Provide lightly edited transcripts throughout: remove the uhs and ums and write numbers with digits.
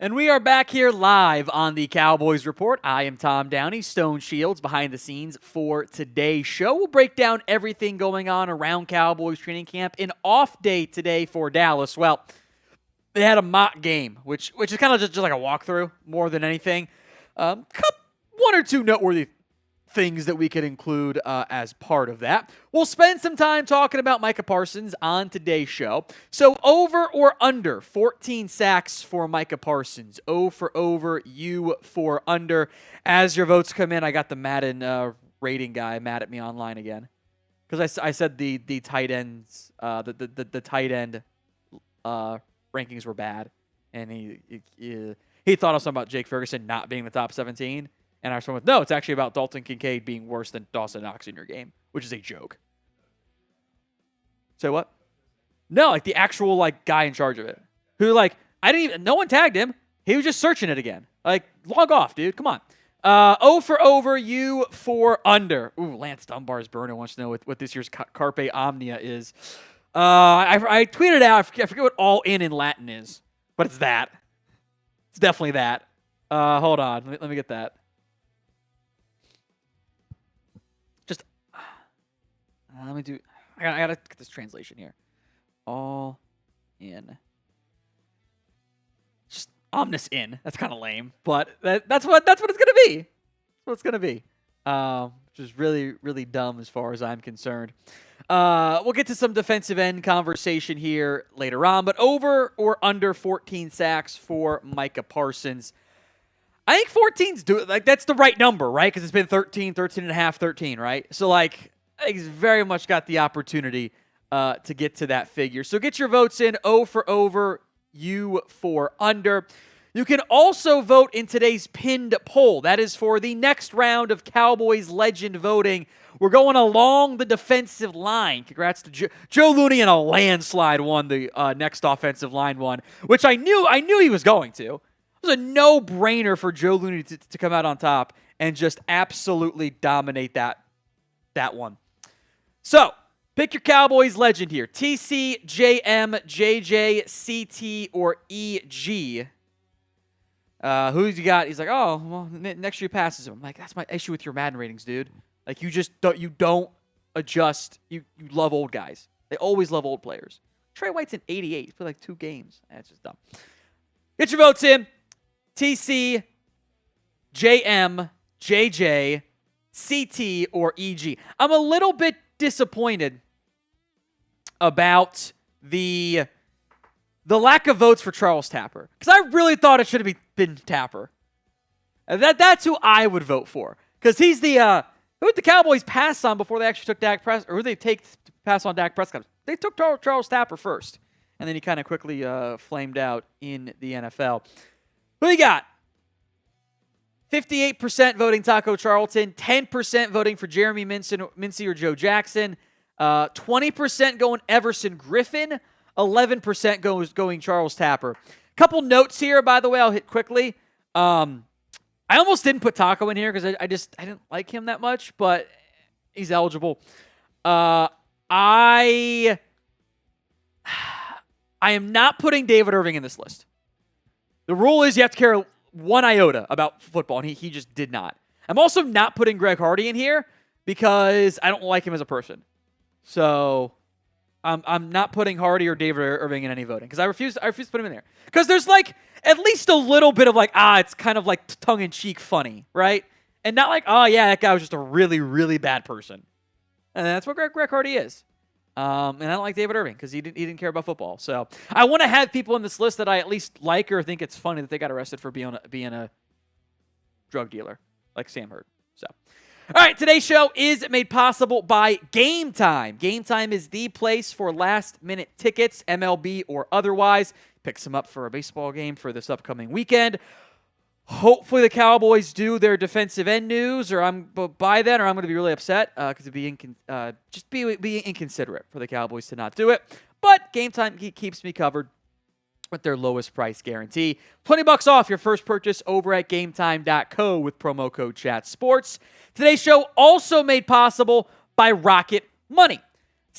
And we are back here live on the Cowboys Report. I am Tom Downey, Stone Shields behind the scenes for today's show. We'll break down everything going on around Cowboys training camp. An off day today for Dallas. Well, they had a mock game, which is kind of just like a walkthrough more than anything. One or two noteworthy things that we could include as part of that. We'll spend some time talking about Micah Parsons on today's show. So over or under 14 sacks for Micah Parsons. O for over, U for under. As your votes come in, I got the Madden rating guy mad at me online again. Because I said the tight ends, the tight end rankings were bad. And he thought also about Jake Ferguson not being the top 17. And I was with, no, it's actually about Dalton Kincaid being worse than Dawson Knox in your game, which is a joke. So what? No, like the actual guy in charge of it. Who no one tagged him. He was just searching it again. Log off, dude. Come on. O for over, U for under. Ooh, Lance Dunbar's burner wants to know what this year's Carpe Omnia is. I tweeted out, I forget what all in Latin is, but it's that. It's definitely that. Hold on. Let me get that. I gotta get this translation here. All in. Just omnis in. That's kind of lame, but that's what it's gonna be. That's what it's gonna be. Which is really, really dumb as far as I'm concerned. We'll get to some defensive end conversation here later on, but over or under 14 sacks for Micah Parsons. I think 14's that's the right number, right? Because it's been 13, 13 and a half, 13, right? So he's very much got the opportunity to get to that figure. So get your votes in. O for over, U for under. You can also vote in today's pinned poll. That is for the next round of Cowboys legend voting. We're going along the defensive line. Congrats to Joe Looney in a landslide won the next offensive line one, which I knew he was going to. It was a no-brainer for Joe Looney to come out on top and just absolutely dominate that one. So, pick your Cowboys legend here. TC, JM, JJ, CT, or EG. Who you got? He's like, oh, well, next year passes him. I'm like, that's my issue with your Madden ratings, dude. You just don't adjust. You love old guys. They always love old players. Trey White's in 88. He's played 2 games. That's just dumb. Get your votes in. TC, JM, JJ, CT, or EG. I'm a little bit disappointed about the lack of votes for Charles Tapper, because I really thought it should have been Tapper. That's who I would vote for, because he's the who did the Cowboys pass on before they actually took Dak Prescott, or who they take to pass on Dak Prescott? They took Charles Tapper first, and then he kind of quickly flamed out in the NFL. Who you got? 58% voting Taco Charlton, 10% voting for Jeremy Mincey or Joe Jackson, 20% going Everson Griffen, 11% going Charles Tapper. Couple notes here, by the way, I'll hit quickly. I almost didn't put Taco in here because I didn't like him that much, but he's eligible. I am not putting David Irving in this list. The rule is you have to care one iota about football, and he just did not. I'm also not putting Greg Hardy in here because I don't like him as a person. So I'm not putting Hardy or David Irving in any voting because I refuse to put him in there. Because there's at least a little bit of it's kind of tongue-in-cheek funny, right? And not oh yeah, that guy was just a really, really bad person. And that's what Greg Hardy is. And I don't like David Irving because he didn't care about football. So I want to have people in this list that I at least like or think it's funny that they got arrested for being a drug dealer, like Sam Hurd. So, all right, today's show is made possible by Game Time. Game Time is the place for last-minute tickets, MLB or otherwise. Pick some up for a baseball game for this upcoming weekend. Hopefully the Cowboys do their defensive end news, or by then, or I'm going to be really upset because it'd be inconsiderate for the Cowboys to not do it. But Game Time keeps me covered with their lowest price guarantee. $20 off your first purchase over at GameTime.co with promo code ChatSports. Today's show also made possible by Rocket Money.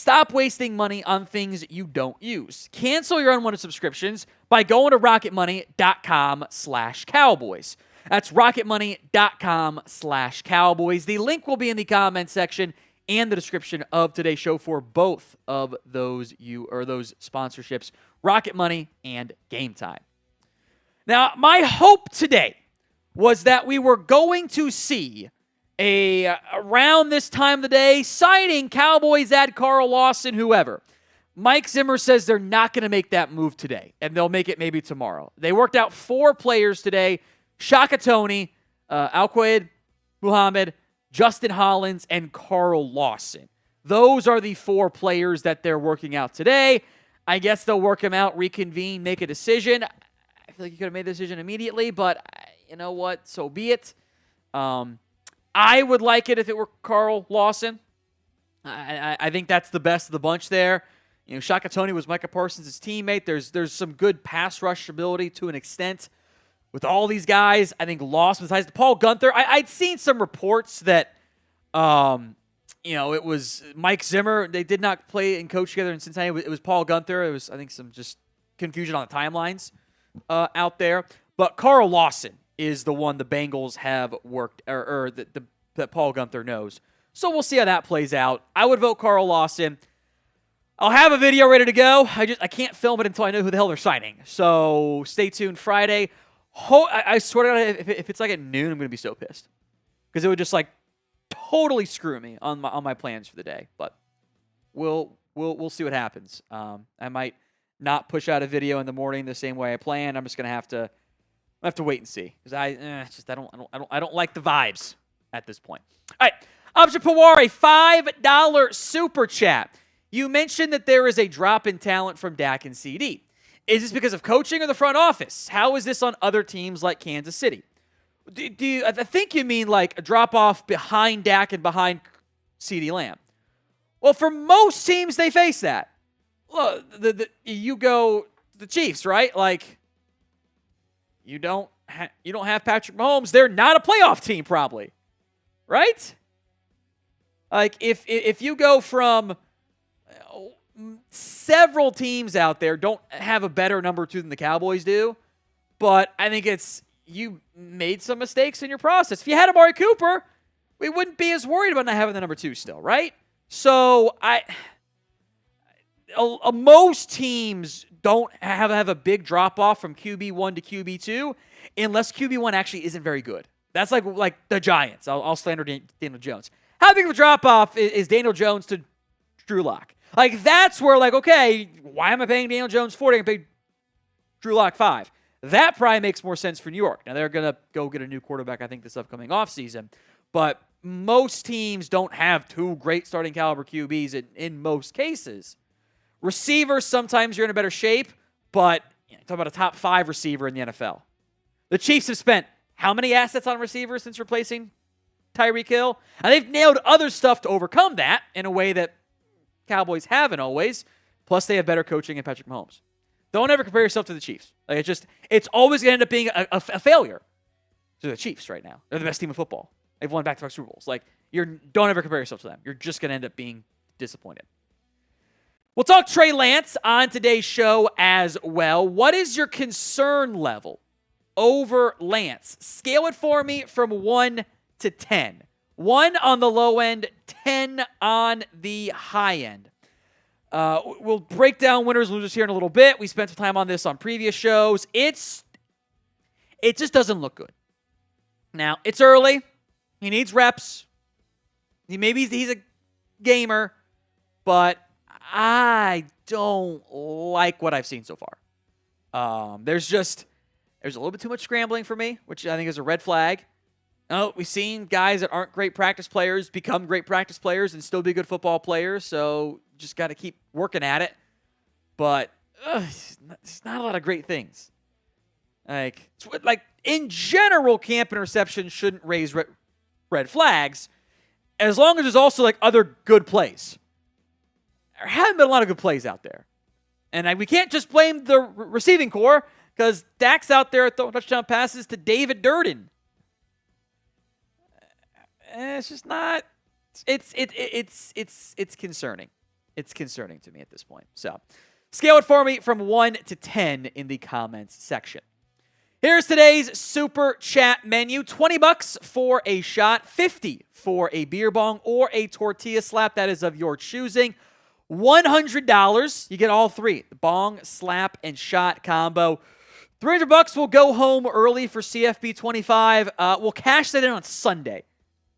Stop wasting money on things you don't use. Cancel your unwanted subscriptions by going to rocketmoney.com/Cowboys. That's rocketmoney.com/Cowboys. The link will be in the comment section and the description of today's show for both of those sponsorships, Rocket Money and Game Time. Now, my hope today was that we were going to see around this time of the day signing Cowboys add Carl Lawson, whoever. Mike Zimmer says they're not going to make that move today, and they'll make it maybe tomorrow. They worked out 4 players today: Shaka Toney, Alquaid Muhammad, Justin Hollins, and Carl Lawson. Those are the 4 players that they're working out today. I guess they'll work them out, reconvene, make a decision. I feel like you could have made the decision immediately, but you know what? So be it. I would like it if it were Carl Lawson. I think that's the best of the bunch there. You know, Shaka Toney was Micah Parsons' teammate. There's some good pass rush ability to an extent with all these guys. I think Lawson was Paul Gunther. I'd seen some reports that, it was Mike Zimmer. They did not play and coach together in Cincinnati. It was Paul Gunther. It was, I think, some just confusion on the timelines out there. But Carl Lawson is the one the Bengals have worked, or that Paul Gunther knows. So we'll see how that plays out. I would vote Carl Lawson. I'll have a video ready to go. I can't film it until I know who the hell they're signing. So stay tuned Friday. I swear to God, if it's like at noon, I'm going to be so pissed. Because it would just totally screw me on my plans for the day. But we'll see what happens. I might not push out a video in the morning the same way I planned. I'm just going to have to wait and see. Because I don't like the vibes at this point. All right. Option Pawar, a $5 super chat. You mentioned that there is a drop in talent from Dak and CeeDee. Is this because of coaching or the front office? How is this on other teams like Kansas City? I think you mean a drop-off behind Dak and behind CeeDee Lamb. Well, for most teams, they face that. Well, you go the Chiefs, right? You don't have Patrick Mahomes. They're not a playoff team, probably, right? If you go from several teams out there don't have a better number 2 than the Cowboys do, but I think you made some mistakes in your process. If you had Amari Cooper, we wouldn't be as worried about not having the number 2 still, right? So most teams don't have a big drop-off from QB1 to QB2 unless QB1 actually isn't very good. That's like the Giants. I'll slander Daniel Jones. How big of a drop-off is Daniel Jones to Drew Lock? That's where, okay, why am I paying Daniel Jones 40? I can pay Drew Lock 5. That probably makes more sense for New York. Now, they're going to go get a new quarterback, I think, this upcoming offseason. But most teams don't have 2 great starting caliber QBs in most cases. Receivers, sometimes you're in a better shape, but talk about a top 5 receiver in the NFL. The Chiefs have spent how many assets on receivers since replacing Tyreek Hill? And they've nailed other stuff to overcome that in a way that Cowboys haven't always. Plus, they have better coaching and Patrick Mahomes. Don't ever compare yourself to the Chiefs. It's always going to end up being a failure to the Chiefs right now. They're the best team in football. They've won back-to-back Super Bowls. Don't ever compare yourself to them. You're just going to end up being disappointed. We'll talk Trey Lance on today's show as well. What is your concern level over Lance? Scale it for me from 1 to 10. 1 on the low end, 10 on the high end. We'll break down winners and losers here in a little bit. We spent some time on this on previous shows. It just doesn't look good. Now, it's early. He needs reps. Maybe he's a gamer, but I don't like what I've seen so far. There's a little bit too much scrambling for me, which I think is a red flag. We've seen guys that aren't great practice players become great practice players and still be good football players, so just got to keep working at it. But it's not a lot of great things. In general, camp interceptions shouldn't raise red flags, as long as there's also other good plays. There haven't been a lot of good plays out there. And we can't just blame the receiving core, because Dak's out there throwing touchdown passes to David Durden. It's just not. It's concerning. It's concerning to me at this point. So scale it for me from 1 to 10 in the comments section. Here's today's super chat menu. $20 for a shot, $50 for a beer bong or a tortilla slap. That is of your choosing. $100, you get all three, the bong, slap, and shot combo. $300 will go home early for CFB 25. We'll cash that in on Sunday.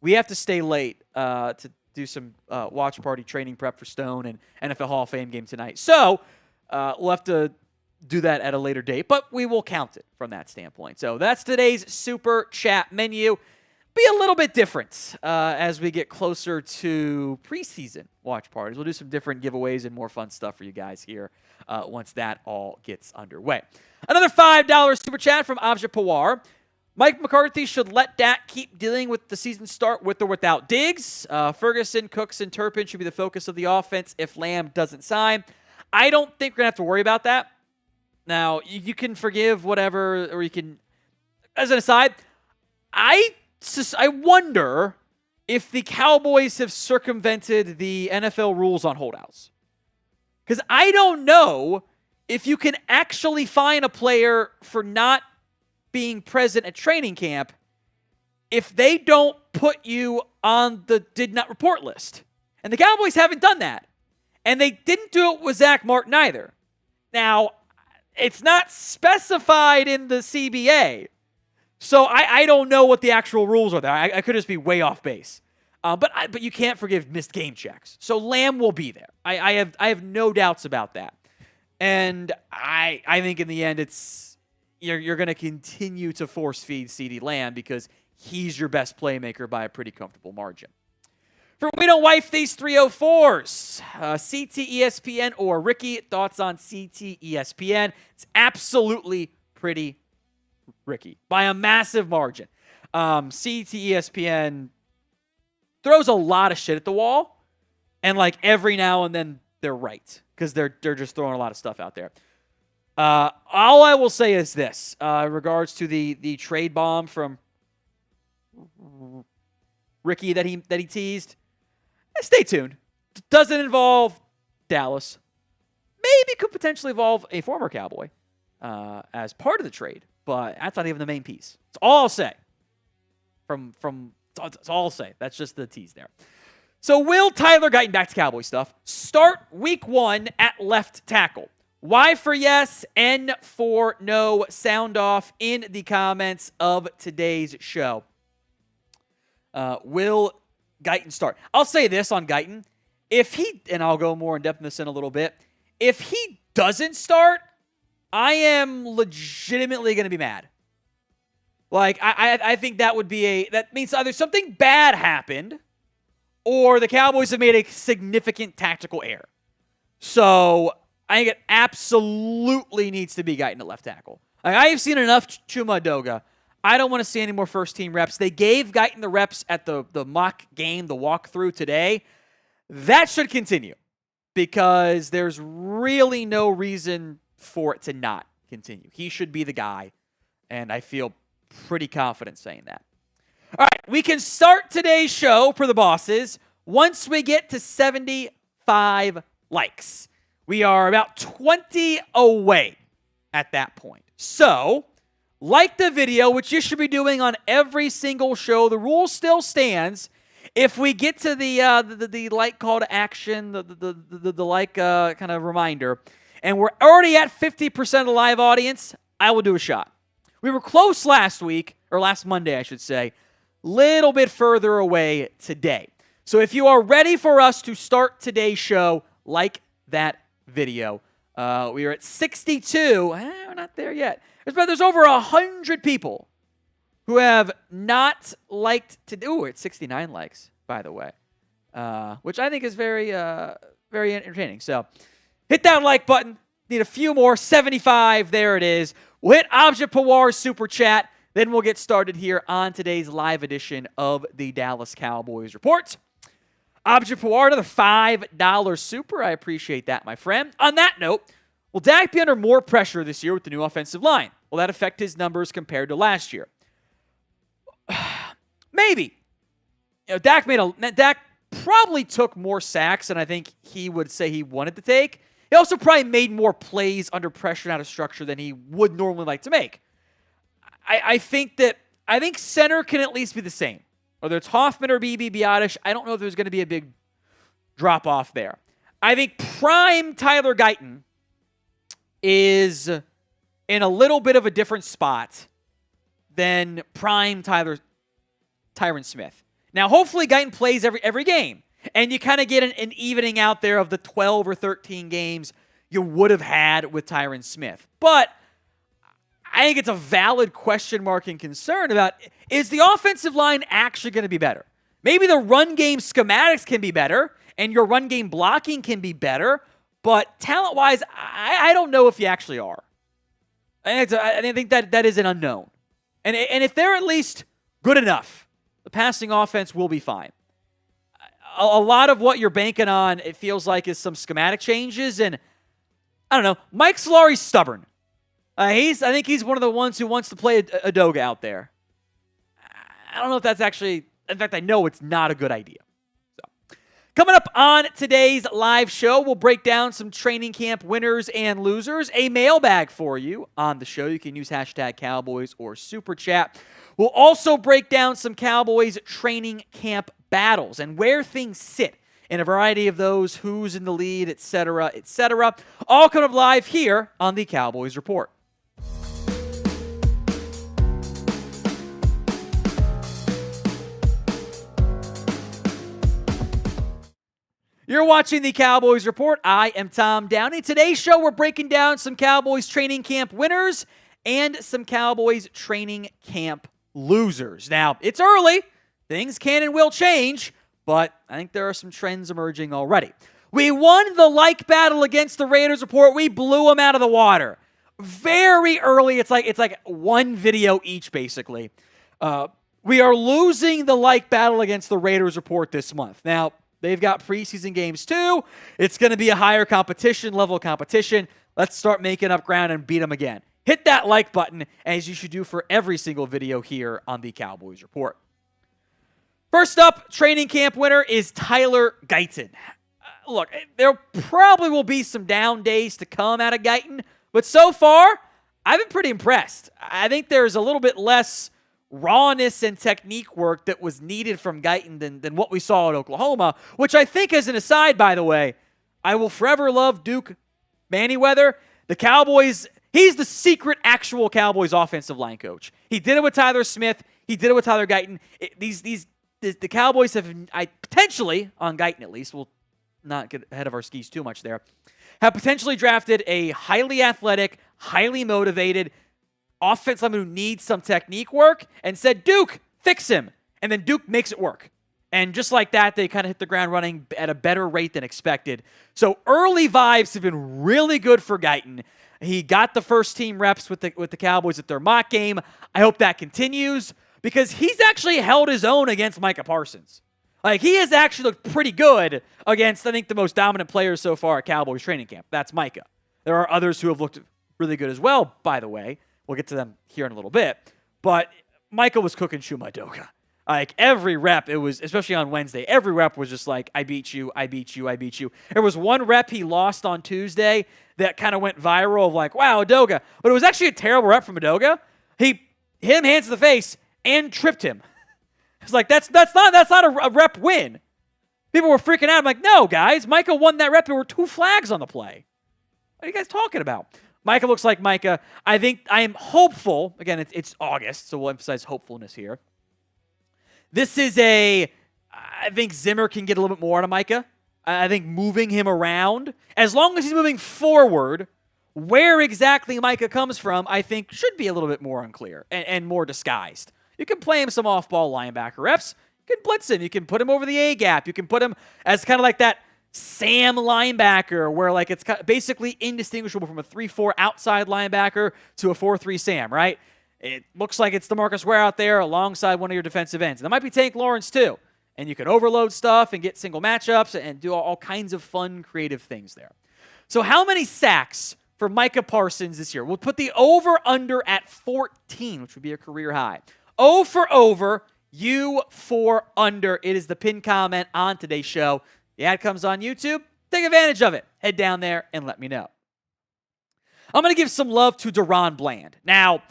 We have to stay late to do some watch party training prep for Stone and NFL Hall of Fame game tonight. So we'll have to do that at a later date, but we will count it from that standpoint. So that's today's super chat menu. Be a little bit different as we get closer to preseason watch parties. We'll do some different giveaways and more fun stuff for you guys here once that all gets underway. Another $5 super chat from Abja Pawar. Mike McCarthy should let Dak keep dealing with the season start with or without Diggs. Ferguson, Cooks, and Turpin should be the focus of the offense if Lamb doesn't sign. I don't think we're going to have to worry about that. Now, you can forgive whatever, or you can, as an aside, I wonder if the Cowboys have circumvented the NFL rules on holdouts. Because I don't know if you can actually fine a player for not being present at training camp if they don't put you on the did not report list. And the Cowboys haven't done that. And they didn't do it with Zach Martin either. Now, it's not specified in the CBA. So I don't know what the actual rules are there. I could just be way off base. But you can't forgive missed game checks. So Lamb will be there. I have no doubts about that. And I think in the end you're going to continue to force feed CeeDee Lamb because he's your best playmaker by a pretty comfortable margin. For We Don't Wife These 304s, CT ESPN or Ricky, thoughts on CT ESPN? It's absolutely pretty Ricky by a massive margin. CT ESPN throws a lot of shit at the wall, and like every now and then they're right because they're just throwing a lot of stuff out there. All I will say is this, in regards to the trade bomb from Ricky that he teased. Stay tuned. Doesn't involve Dallas. Maybe could potentially involve a former Cowboy as part of the trade, but that's not even the main piece. That's all I'll say. That's all I'll say. That's just the tease there. So will Tyler Guyton, back to Cowboy stuff, start week 1 at left tackle? Y for yes, N for no. Sound off in the comments of today's show. Will Guyton start? I'll say this on Guyton. If he, and I'll go more in depth in this in a little bit, if he doesn't start, I am legitimately going to be mad. Like, I think that would be that means either something bad happened or the Cowboys have made a significant tactical error. So I think it absolutely needs to be Guyton at left tackle. I have seen enough Chuma Doga. I don't want to see any more first-team reps. They gave Guyton the reps at the mock game, the walkthrough today. That should continue because there's really no reason for it to not continue. He should be the guy, and I feel pretty confident saying that. All right, we can start today's show for the bosses once we get to 75 likes. We are about 20 away at that point. So, like the video, which you should be doing on every single show. The rule still stands. If we get to the like call to action, the like kind of reminder, and we're already at 50% of the live audience, I will do a shot. We were close last week, or last Monday, I should say. Little bit further away today. So if you are ready for us to start today's show, like that video. We are at 62. We're not there yet. There's over 100 people who have not liked today. Ooh, it's 69 likes, by the way, which I think is very, very entertaining. So hit that like button. Need a few more. 75. There it is. We'll hit Abja Pawar's super chat. Then we'll get started here on today's live edition of the Dallas Cowboys Report. Abja Pawar, another $5 super. I appreciate that, my friend. On that note, will Dak be under more pressure this year with the new offensive line? Will that affect his numbers compared to last year? Maybe. You know, Dak probably took more sacks than I think he would say he wanted to take. He also probably made more plays under pressure and out of structure than he would normally like to make. I think center can at least be the same. Whether it's Hoffman or Biotish, I don't know if there's going to be a big drop-off there. I think prime Tyler Guyton is in a little bit of a different spot than prime Tyron Smith. Now, hopefully Guyton plays every game, and you kind of get an evening out there of the 12 or 13 games you would have had with Tyron Smith. But I think it's a valid question mark and concern about, is the offensive line actually going to be better? Maybe the run game schematics can be better, and your run game blocking can be better, but talent-wise, I don't know if you actually are. I think that is an unknown. And if they're at least good enough, the passing offense will be fine. A lot of what you're banking on, it feels like, is some schematic changes, and I don't know. Mike Solari's stubborn. I think he's one of the ones who wants to play Adoga out there. I don't know if that's actually, in fact, I know it's not a good idea. So, coming up on today's live show, we'll break down some training camp winners and losers, a mailbag for you on the show. You can use hashtag Cowboys or Super Chat. We'll also break down some Cowboys training camp battles and where things sit in a variety of those, who's in the lead, etc., etc. All coming up live here on the Cowboys Report. You're watching the Cowboys Report. I am Tom Downey. Today's show, we're breaking down some Cowboys training camp winners and some Cowboys training camp losers. Now, it's early. Things can and will change, but I think there are some trends emerging already. We won the like battle against the Raiders Report. We blew them out of the water. Very early. It's like one video each, basically. We are losing the like battle against the Raiders Report this month. Now, they've got preseason games too. It's going to be a higher level of competition. Let's start making up ground and beat them again. Hit that like button, as you should do for every single video here on the Cowboys Report. First up, training camp winner is Tyler Guyton. Look, there probably will be some down days to come out of Guyton, but so far, I've been pretty impressed. I think there's a little bit less rawness and technique work that was needed from Guyton than what we saw at Oklahoma, which I think, as an aside, by the way, I will forever love Duke Manyweather. The Cowboys, he's the secret actual Cowboys offensive line coach. He did it with Tyler Smith. He did it with Tyler Guyton. The Cowboys have, potentially, on Guyton at least, we'll not get ahead of our skis too much there, have potentially drafted a highly athletic, highly motivated offensive lineman who needs some technique work and said, Duke, fix him. And then Duke makes it work. And just like that, they kind of hit the ground running at a better rate than expected. So early vibes have been really good for Guyton. He got the first team reps with the Cowboys at their mock game. I hope that continues because he's actually held his own against Micah Parsons. Like, he has actually looked pretty good against, I think, the most dominant players so far at Cowboys training camp. That's Micah. There are others who have looked really good as well, by the way. We'll get to them here in a little bit. But Micah was cooking Chuma Edoga. Like, every rep, it was, especially on Wednesday, every rep was just like, I beat you, I beat you, I beat you. There was one rep he lost on Tuesday that kind of went viral of like, wow, Edoga. But it was actually a terrible rep from Edoga. He hit him hands to the face and tripped him. It's like, that's not a rep win. People were freaking out. I'm like, no, guys, Micah won that rep. There were 2 flags on the play. What are you guys talking about? Micah looks like Micah. I am hopeful. Again, it's August, so we'll emphasize hopefulness here. This is I think Zimmer can get a little bit more out of Micah. I think moving him around, as long as he's moving forward, where exactly Micah comes from, I think should be a little bit more unclear and more disguised. You can play him some off-ball linebacker reps. You can blitz him. You can put him over the A-gap. You can put him as kind of like that Sam linebacker where like it's basically indistinguishable from a 3-4 outside linebacker to a 4-3 Sam, right? It looks like it's DeMarcus Ware out there alongside one of your defensive ends. And that might be Tank Lawrence too. And you can overload stuff and get single matchups and do all kinds of fun, creative things there. So how many sacks for Micah Parsons this year? We'll put the over-under at 14, which would be a career high. 0 for over U for under. It is the pinned comment on today's show. The ad comes on YouTube. Take advantage of it. Head down there and let me know. I'm going to give some love to Deron Bland. Now,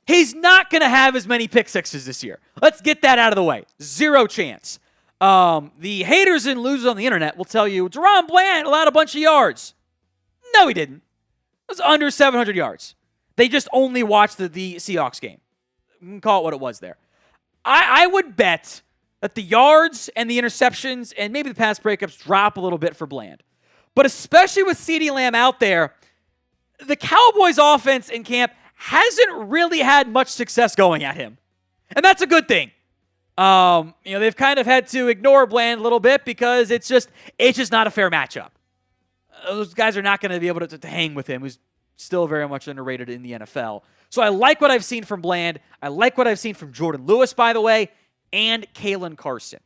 he's not going to have as many pick sixes this year. Let's get that out of the way. Zero chance. The haters and losers on the internet will tell you, Deron Bland allowed a bunch of yards. No, he didn't. It was under 700 yards. They just only watched the Seahawks game. We can call it what it was there. I would bet that the yards and the interceptions and maybe the pass breakups drop a little bit for Bland. But especially with CeeDee Lamb out there, the Cowboys offense in camp hasn't really had much success going at him. And that's a good thing. They've kind of had to ignore Bland a little bit because it's just not a fair matchup. Those guys are not going to be able to hang with him, who's still very much underrated in the NFL. So I like what I've seen from Bland. I like what I've seen from Jordan Lewis, by the way, and Kalen Carson.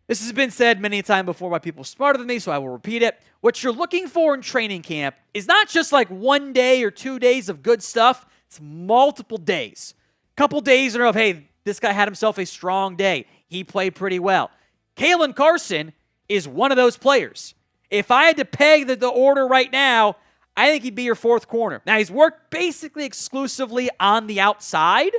This has been said many a time before by people smarter than me, so I will repeat it. What you're looking for in training camp is not just like 1 day or 2 days of good stuff. It's multiple days. Couple days in a row of, hey, this guy had himself a strong day. He played pretty well. Kalen Carson is one of those players. If I had to peg the order right now, I think he'd be your fourth corner. Now, he's worked basically exclusively on the outside,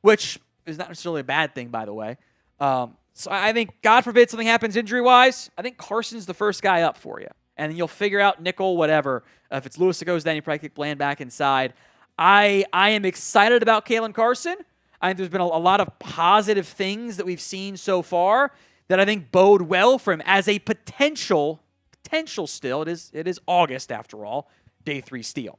which is not necessarily a bad thing, by the way. So I think, God forbid something happens injury-wise, I think Carson's the first guy up for you. And then you'll figure out nickel, whatever. If it's Lewis that goes down, you probably kick Bland back inside. I am excited about Kalen Carson. I think there's been a lot of positive things that we've seen so far that I think bode well for him as a potential still. It is August, after all. Day 3 steal.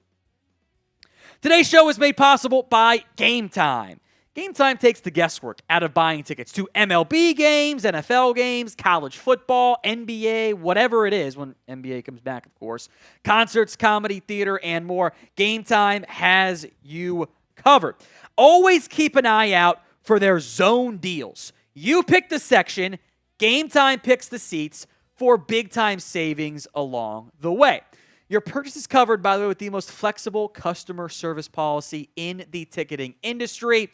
Today's show is made possible by Game Time. Game Time takes the guesswork out of buying tickets to MLB games, NFL games, college football, NBA, whatever it is when NBA comes back, of course. Concerts, comedy, theater, and more. Game Time has you covered. Always keep an eye out for their zone deals. You pick the section, Game Time picks the seats for big-time savings along the way. Your purchase is covered, by the way, with the most flexible customer service policy in the ticketing industry.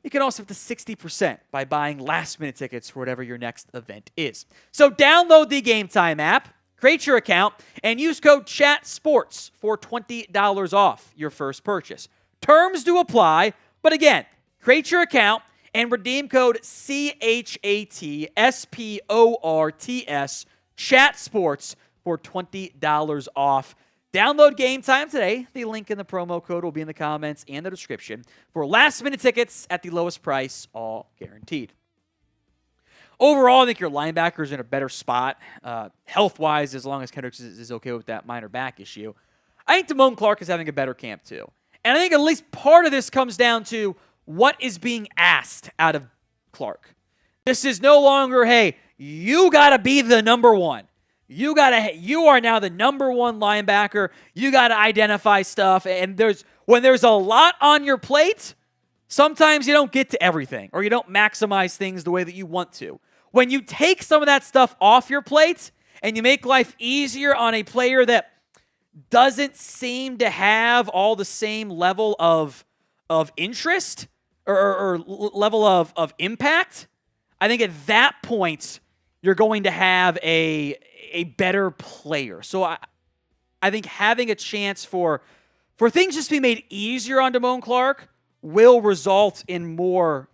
You can also have to 60% by buying last-minute tickets for whatever your next event is. So download the Game Time app, create your account, and use code CHATSPORTS for $20 off your first purchase. Terms do apply, but again, create your account and redeem code CHATSPORTS, CHATSPORTS, for $20 off. Download Game Time today. The link in the promo code will be in the comments and the description for last-minute tickets at the lowest price, all guaranteed. Overall, I think your linebackers in a better spot, health-wise, as long as Kendricks is okay with that minor back issue. I think Damone Clark is having a better camp, too. And I think at least part of this comes down to what is being asked out of Clark. This is no longer, hey, you got to be the number one. You are now the number one linebacker. You got to identify stuff. And when there's a lot on your plate, sometimes you don't get to everything or you don't maximize things the way that you want to. When you take some of that stuff off your plate and you make life easier on a player that doesn't seem to have all the same level of interest or level of impact, I think at that point you're going to have a better player. So I think having a chance for things just to be made easier on Damone Clark will result in more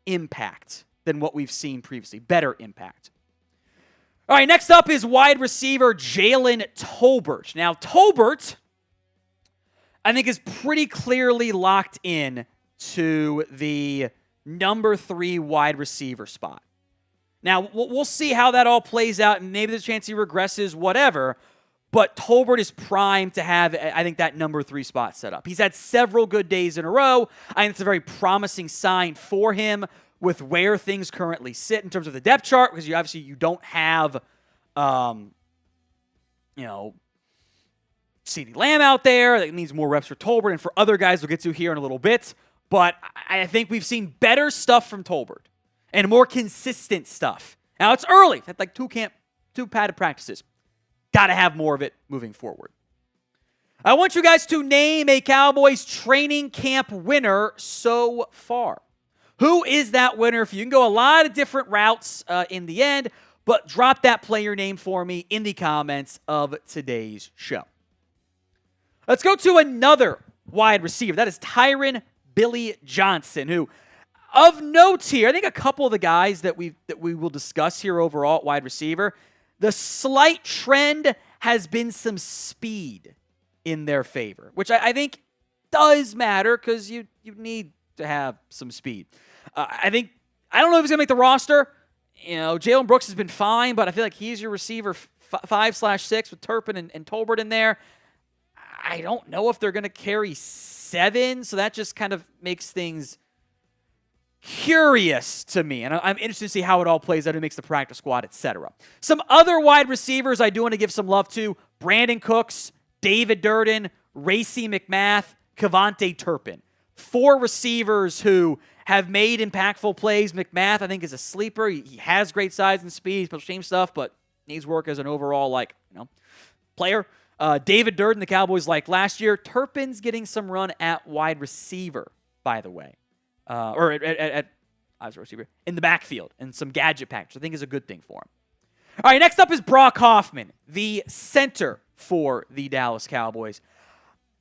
impact than what we've seen previously. Better impact. All right, next up is wide receiver Jalen Tolbert. Now, Tolbert, I think, is pretty clearly locked in to the number 3 wide receiver spot. Now, we'll see how that all plays out, and maybe there's a chance he regresses, whatever, but Tolbert is primed to have, I think, that number 3 spot set up. He's had several good days in a row. I think it's a very promising sign for him with where things currently sit in terms of the depth chart, because you don't have, CeeDee Lamb out there. That means more reps for Tolbert, and for other guys we'll get to here in a little bit. But I think we've seen better stuff from Tolbert and more consistent stuff. Now, it's early. Had like two padded practices. Got to have more of it moving forward. I want you guys to name a Cowboys training camp winner so far. Who is that winner for you? You can go a lot of different routes in the end, but drop that player name for me in the comments of today's show. Let's go to another wide receiver. That is Tyron Billy Johnson, who, of note here, I think a couple of the guys that we will discuss here overall at wide receiver, the slight trend has been some speed in their favor, which I think does matter because you need to have some speed. I don't know if he's going to make the roster. Jalen Brooks has been fine, but I feel like he's your receiver 5/6 with Turpin and Tolbert in there. I don't know if they're going to carry 7, so that just kind of makes things curious to me, and I'm interested to see how it all plays out, who makes the practice squad, etc. Some other wide receivers I do want to give some love to: Brandon Cooks, David Durden, Racey McMath, Kevontae Turpin. 4 receivers who have made impactful plays. McMath, I think, is a sleeper. He has great size and speed, special team stuff, but needs work as an overall player. David Durden, the Cowboys like last year. Turpin's getting some run at wide receiver, by the way. Or at receiver in the backfield, and some gadget package, I think is a good thing for him. All right, next up is Brock Hoffman, the center for the Dallas Cowboys.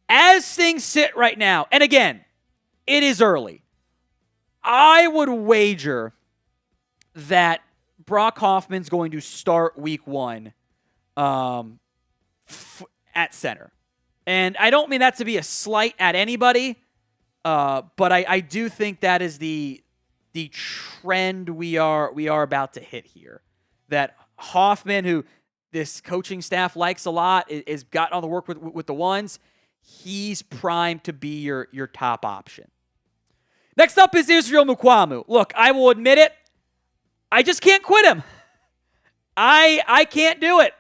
As things sit right now, and again, it is early, I would wager that Brock Hoffman's going to start week 1 at center. And I don't mean that to be a slight at anybody, but I do think that is the trend we are about to hit here. That Hoffman, who this coaching staff likes a lot, is gotten all the work with the ones. He's primed to be your top option. Next up is Israel Mukuamu. Look, I will admit it, I just can't quit him. I can't do it.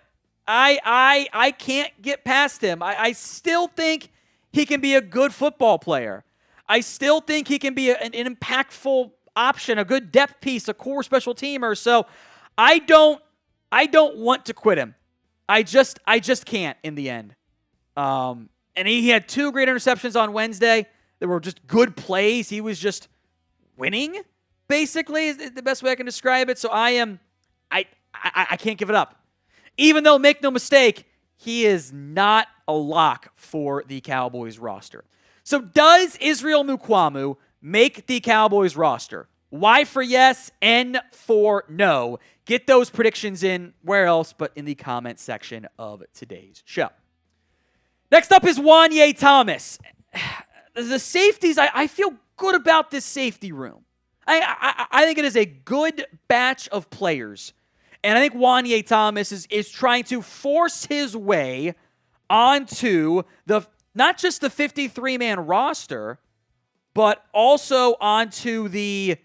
I can't get past him. I still think he can be a good football player. I still think he can be an impactful option, a good depth piece, a core special teamer. So I don't want to quit him. I just can't in the end. And he had 2 great interceptions on Wednesday. They were just good plays. He was just winning, basically, is the best way I can describe it. So I can't give it up. Even though, make no mistake, he is not a lock for the Cowboys roster. So does Israel Mukuamu make the Cowboys roster? Y for yes, N for no. Get those predictions in where else but in the comment section of today's show. Next up is Wanye Thomas. The safeties, I feel good about this safety room. I think it is a good batch of players. And I think Wanye Thomas is trying to force his way onto not just the 53-man roster, but also onto the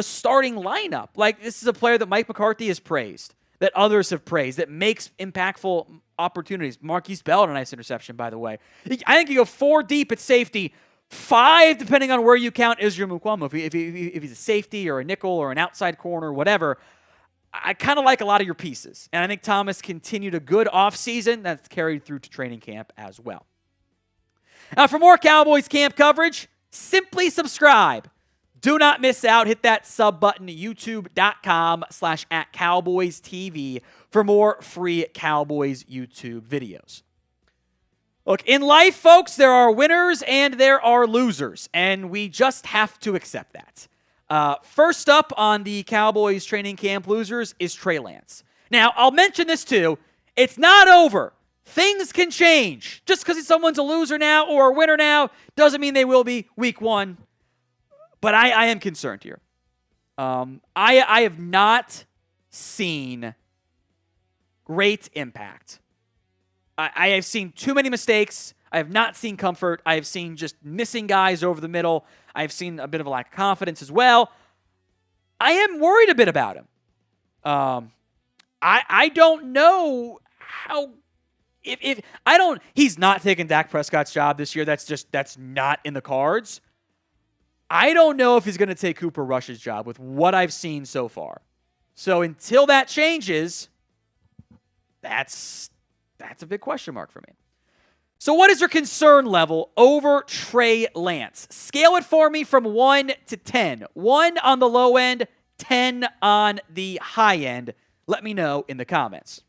starting lineup. Like, this is a player that Mike McCarthy has praised, that others have praised, that makes impactful opportunities. Marquise Bell had a nice interception, by the way. I think you go 4 deep at safety, 5 depending on where you count Israel Mukuamu. If he's a safety or a nickel or an outside corner or whatever, I kind of like a lot of your pieces. And I think Thomas continued a good offseason that's carried through to training camp as well. Now, for more Cowboys camp coverage, simply subscribe. Do not miss out. Hit that sub button, youtube.com/@CowboysTV for more free Cowboys YouTube videos. Look, in life, folks, there are winners and there are losers, and we just have to accept that. First up on the Cowboys training camp losers is Trey Lance. Now, I'll mention this too. It's not over. Things can change. Just because someone's a loser now or a winner now doesn't mean they will be week 1. But I am concerned here. I have not seen great impact. I have seen too many mistakes. I have not seen comfort. I have seen just missing guys over the middle. I have seen a bit of a lack of confidence as well. I am worried a bit about him. I don't know how. He's not taking Dak Prescott's job this year. That's not in the cards. I don't know if he's going to take Cooper Rush's job with what I've seen so far. So until that changes, that's a big question mark for me. So what is your concern level over Trey Lance? Scale it for me from 1 to 10. 1 on the low end, 10 on the high end. Let me know in the comments.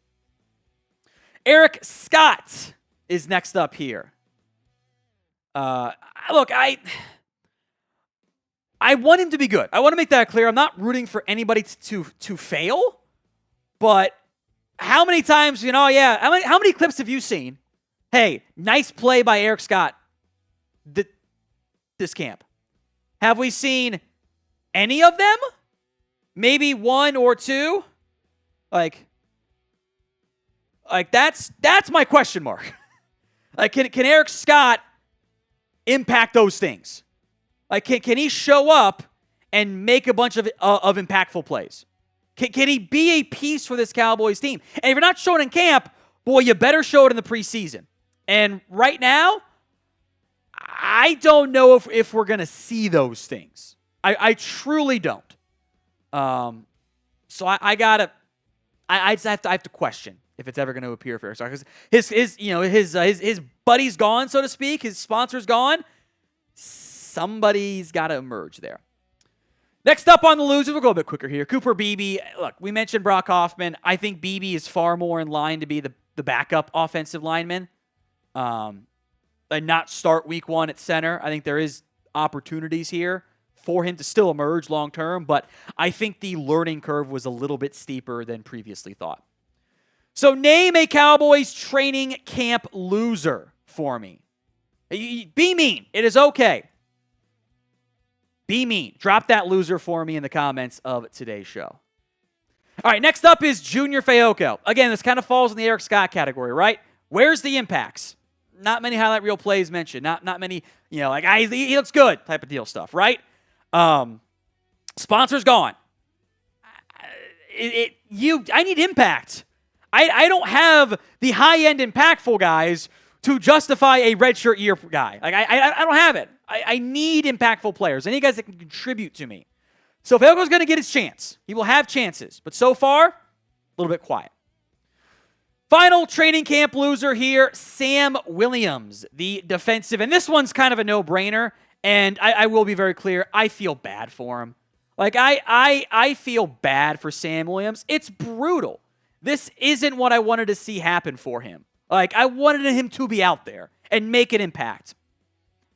Eric Scott is next up here. Look, I want him to be good. I want to make that clear. I'm not rooting for anybody to fail, but how many times, how many clips have you seen? Hey, nice play by Eric Scott this camp. Have we seen any of them? Maybe 1 or 2? Like that's my question mark. Like, can Eric Scott impact those things? Like, can he show up and make a bunch of impactful plays? Can he be a piece for this Cowboys team? And if you're not showing in camp, boy, you better show it in the preseason. And right now, I don't know if we're going to see those things. I truly don't. So I have to question if it's ever going to appear for Eric Scott, because his buddy's gone, so to speak. His sponsor's gone. Somebody's got to emerge there. Next up on the losers, we'll go a bit quicker here. Cooper Beebe. Look, we mentioned Brock Hoffman. I think Beebe is far more in line to be the backup offensive lineman, and not start week 1 at center. I think there is opportunities here for him to still emerge long term, but I think the learning curve was a little bit steeper than previously thought. So name a Cowboys training camp loser for me. Be mean. It is okay. Be mean. Drop that loser for me in the comments of today's show. All right, next up is Junior Fayoko. Again, this kind of falls in the Eric Scott category, right? Where's the impacts? Not many highlight reel plays mentioned. Not many, he looks good type of deal stuff, right? Sponsor's gone. I need impact. I don't have the high-end impactful guys to justify a redshirt year guy. Like I don't have it. I need impactful players. I need guys that can contribute to me. So Fayeko's going to get his chance. He will have chances. But so far, a little bit quiet. Final training camp loser here, Sam Williams, the defensive. And this one's kind of a no-brainer. And I will be very clear. I feel bad for him. Like, I feel bad for Sam Williams. It's brutal. This isn't what I wanted to see happen for him. Like, I wanted him to be out there and make an impact.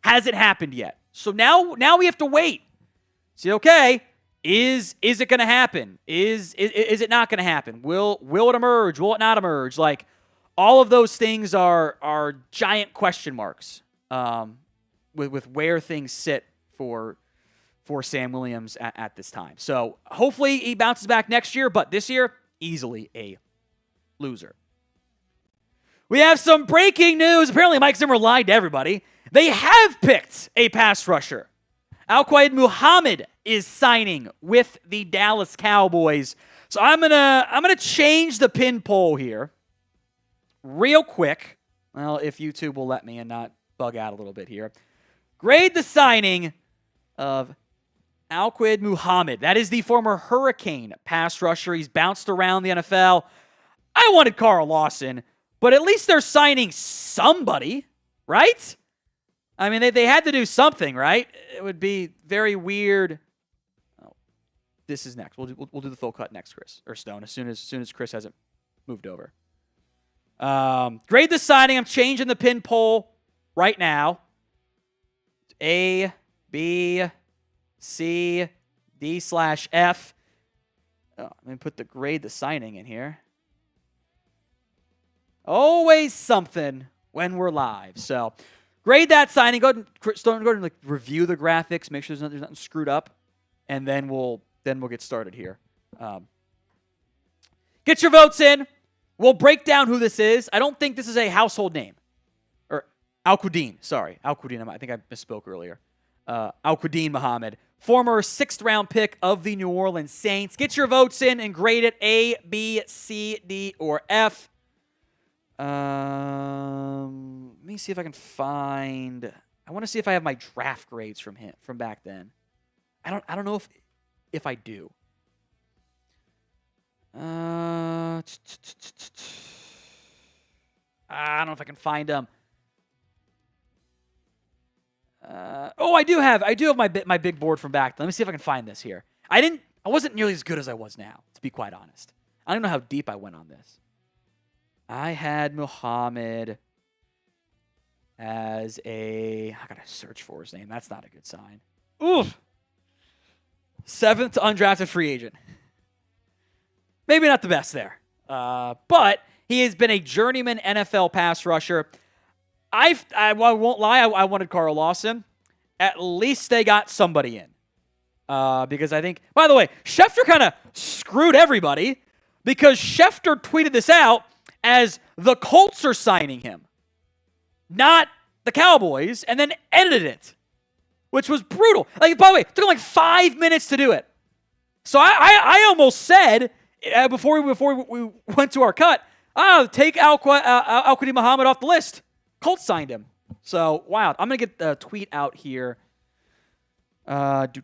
Hasn't happened yet. So now we have to wait. See, okay, is it going to happen? Is it not going to happen? Will it emerge? Will it not emerge? Like, all of those things are giant question marks with where things sit for Sam Williams at this time. So hopefully he bounces back next year, but this year, easily a loser. We have some breaking news. Apparently Mike Zimmer lied to everybody. They have picked a pass rusher. Al-Quaid Muhammad is signing with the Dallas Cowboys. So I'm gonna change the pin poll here real quick. Well, if YouTube will let me and not bug out a little bit here. Grade the signing of Al-Quaid Muhammad. That is the former Hurricane pass rusher. He's bounced around the NFL. I wanted Carl Lawson, but at least they're signing somebody, right? I mean, they had to do something, right? It would be very weird. Oh, this is next. We'll do the full cut next, Chris or Stone, as soon as Chris hasn't moved over. Grade the signing. I'm changing the pin poll right now. A, B, C, D/F. Oh, let me put the grade the signing in here. Always something when we're live. So grade that signing. Go ahead and like review the graphics. Make sure there's nothing screwed up, and then we'll get started here. Get your votes in. We'll break down who this is. I don't think this is a household name. Or Al-Quaid. Sorry, Al-Quaid. I think I misspoke earlier. Al-Quaid Muhammad, former 6th-round pick of the New Orleans Saints. Get your votes in and grade it A, B, C, D, or F. Let me see if I can find. I want to see if I have my draft grades from him from back then. I don't know if I do. I don't know if I can find them. I do have my big board from back. Let me see if I can find this here. I wasn't nearly as good as I was now, to be quite honest. I don't know how deep I went on this. I had Muhammad as I gotta search for his name. That's not a good sign. Oof. 7th undrafted free agent. Maybe not the best there. But he has been a journeyman NFL pass rusher. I won't lie, I wanted Carl Lawson. At least they got somebody in. Because I think, by the way, Schefter kind of screwed everybody because Schefter tweeted this out as the Colts are signing him, not the Cowboys, and then edited it, which was brutal. Like, by the way, it took him like 5 minutes to do it. So I almost said, before we went to our cut, take Al-Quadi Muhammad off the list. Colts signed him. So, wow. I'm going to get the tweet out here. Let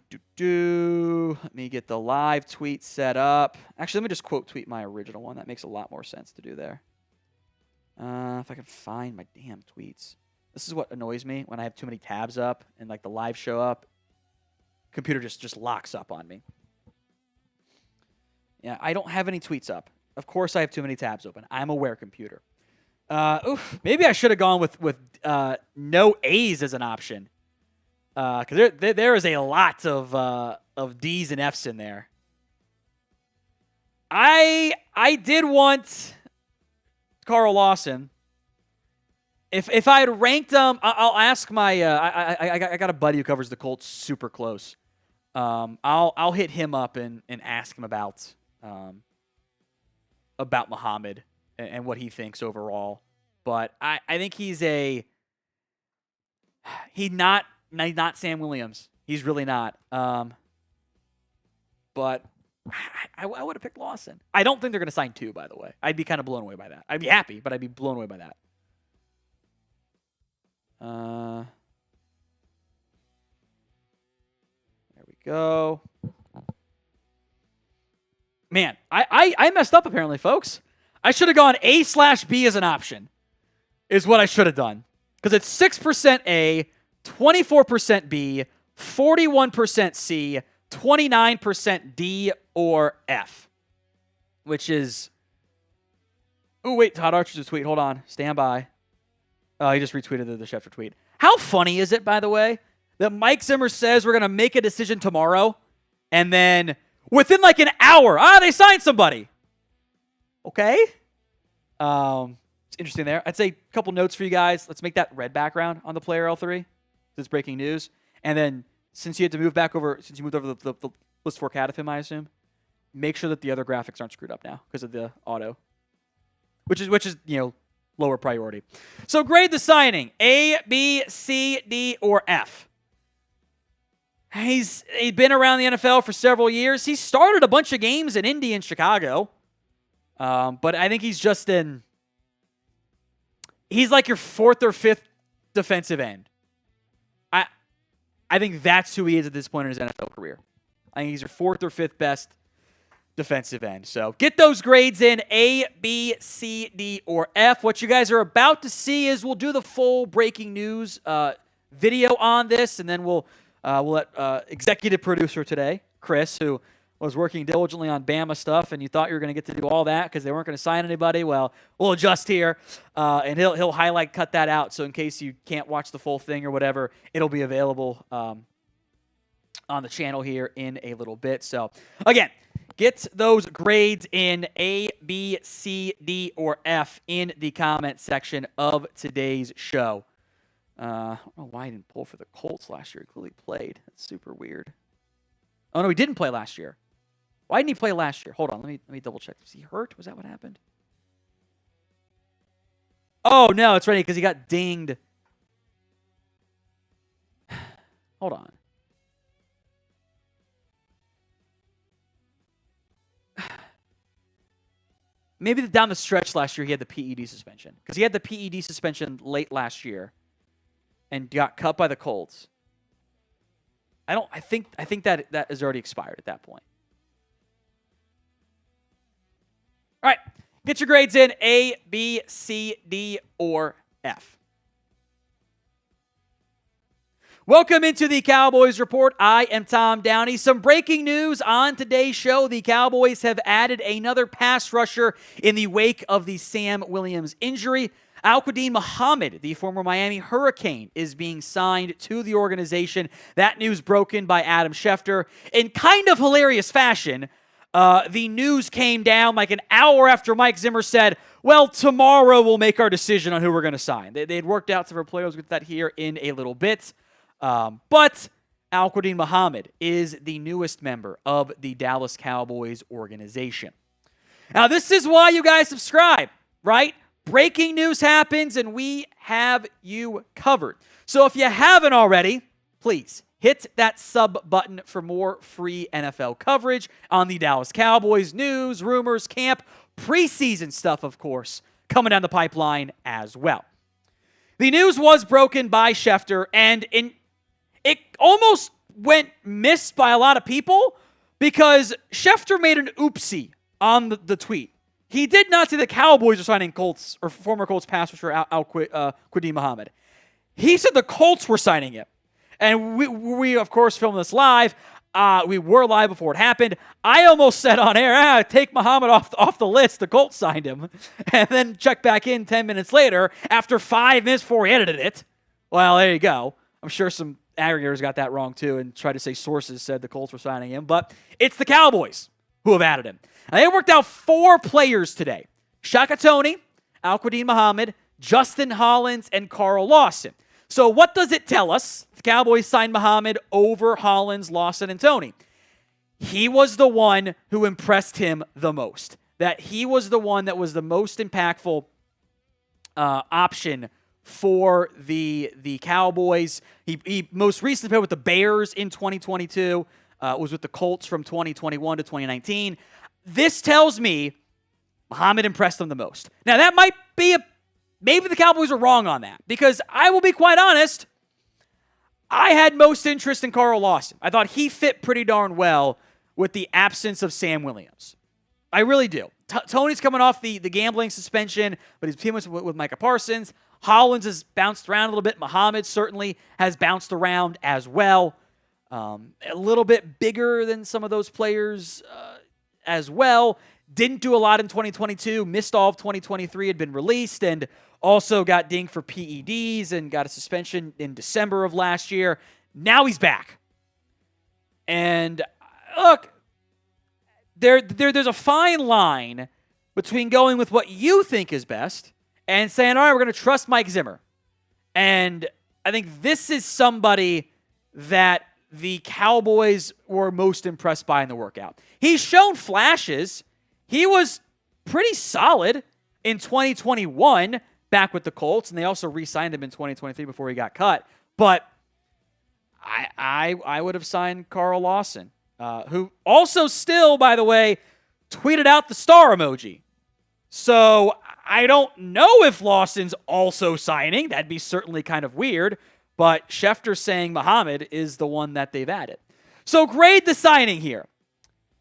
me get the live tweet set up. Actually, let me just quote tweet my original one. That makes a lot more sense to do there. If I can find my damn tweets. This is what annoys me when I have too many tabs up and like the live show up. Computer just locks up on me. Yeah, I don't have any tweets up. Of course I have too many tabs open. I'm aware, computer. Maybe I should have gone with no A's as an option. Because there is a lot of D's and F's in there. I did want Carl Lawson. If I had ranked them, I'll ask my I got a buddy who covers the Colts super close. I'll hit him up and ask him about Muhammad and what he thinks overall. But I think he's not Sam Williams. He's really not. But I would have picked Lawson. I don't think they're going to sign 2, by the way. I'd be kind of blown away by that. I'd be happy, but I'd be blown away by that. There we go. Man, I messed up apparently, folks. I should have gone A/B as an option, is what I should have done. Because it's 6% A, 24% B, 41% C, 29% D or F. Which is... Oh, wait, Todd Archer's tweet. Hold on. Stand by. He just retweeted the Schefter tweet. How funny is it, by the way, that Mike Zimmer says we're going to make a decision tomorrow, and then within like an hour, they signed somebody. Okay. It's interesting there. I'd say a couple notes for you guys. Let's make that red background on the player L3. This is breaking news. And then since you moved over the list 4 cat of him, I assume, make sure that the other graphics aren't screwed up now because of the auto, which is lower priority. So grade the signing: A, B, C, D, or F. He's been around the NFL for several years. He started a bunch of games in Indy and Chicago. But I think he's like your 4th or 5th defensive end. I think that's who he is at this point in his NFL career. I think he's your 4th or 5th best defensive end. So get those grades in: A, B, C, D, or F. What you guys are about to see is we'll do the full breaking news video on this, and then we'll let executive producer today, Chris, who was working diligently on Bama stuff, and you thought you were going to get to do all that because they weren't going to sign anybody. Well, we'll adjust here, and he'll cut that out. So in case you can't watch the full thing or whatever, it'll be available on the channel here in a little bit. So again, get those grades in A, B, C, D, or F in the comment section of today's show. I don't know why he didn't pull for the Colts last year. He clearly played. That's super weird. Oh, no, he didn't play last year. Why didn't he play last year? Hold on, let me double check. Was he hurt? Was that what happened? Oh, no, it's right, because he got dinged. Hold on. Maybe down the stretch last year he had the PED suspension. Because he had the PED suspension late last year and got cut by the Colts. I think that is already expired at that point. All right, get your grades in: A, B, C, D, or F. Welcome into the Cowboys Report. I am Tom Downey. Some breaking news on today's show. The Cowboys have added another pass rusher in the wake of the Sam Williams injury. Al-Quadin Muhammad, the former Miami Hurricane, is being signed to the organization. That news broken by Adam Schefter. In kind of hilarious fashion, the news came down like an hour after Mike Zimmer said, well, tomorrow we'll make our decision on who we're going to sign. They had worked out several players. We'll get that here in a little bit. But Al-Quadin Muhammad is the newest member of the Dallas Cowboys organization. Now, this is why you guys subscribe, right? Breaking news happens, and we have you covered. So if you haven't already, please hit that sub button for more free NFL coverage on the Dallas Cowboys. News, rumors, camp, preseason stuff, of course, coming down the pipeline as well. The news was broken by Schefter, and it almost went missed by a lot of people because Schefter made an oopsie on the tweet. He did not say the Cowboys are signing Colts or former Colts pass rusher Al-Quadin Muhammad. He said the Colts were signing him. And we of course, filmed this live. We were live before it happened. I almost said on air, take Muhammad off the list. The Colts signed him. And then check back in 10 minutes later after 5 minutes before he edited it. Well, there you go. I'm sure some aggregators got that wrong too and tried to say sources said the Colts were signing him. But it's the Cowboys who have added him. Now, they worked out 4 players today. Shaka Toney, Al-Quadin Muhammad, Justin Hollins, and Carl Lawson. So what does it tell us? The Cowboys signed Muhammad over Hollins, Lawson, and Toney. He was the one who impressed him the most. That he was the one that was the most impactful option for the Cowboys. He most recently played with the Bears in 2022. Was with the Colts from 2021 to 2019. This tells me Muhammad impressed them the most. Now, that might be maybe the Cowboys are wrong on that, because I will be quite honest, I had most interest in Carl Lawson. I thought he fit pretty darn well with the absence of Sam Williams. I really do. Tony's coming off the gambling suspension, but he's teaming with Micah Parsons. Hollins has bounced around a little bit. Muhammad certainly has bounced around as well. A little bit bigger than some of those players as well. Didn't do a lot in 2022. Missed all of 2023. Had been released and also got dinged for PEDs and got a suspension in December of last year. Now he's back. And look, there's a fine line between going with what you think is best and saying, all right, we're going to trust Mike Zimmer. And I think this is somebody that the Cowboys were most impressed by in the workout. He's shown flashes. He was pretty solid in 2021 back with the Colts, and they also re-signed him in 2023 before he got cut. But I would have signed Carl Lawson, who also still, by the way, tweeted out the star emoji. So I don't know if Lawson's also signing. That'd be certainly kind of weird. But Schefter saying Muhammad is the one that they've added. So grade the signing here.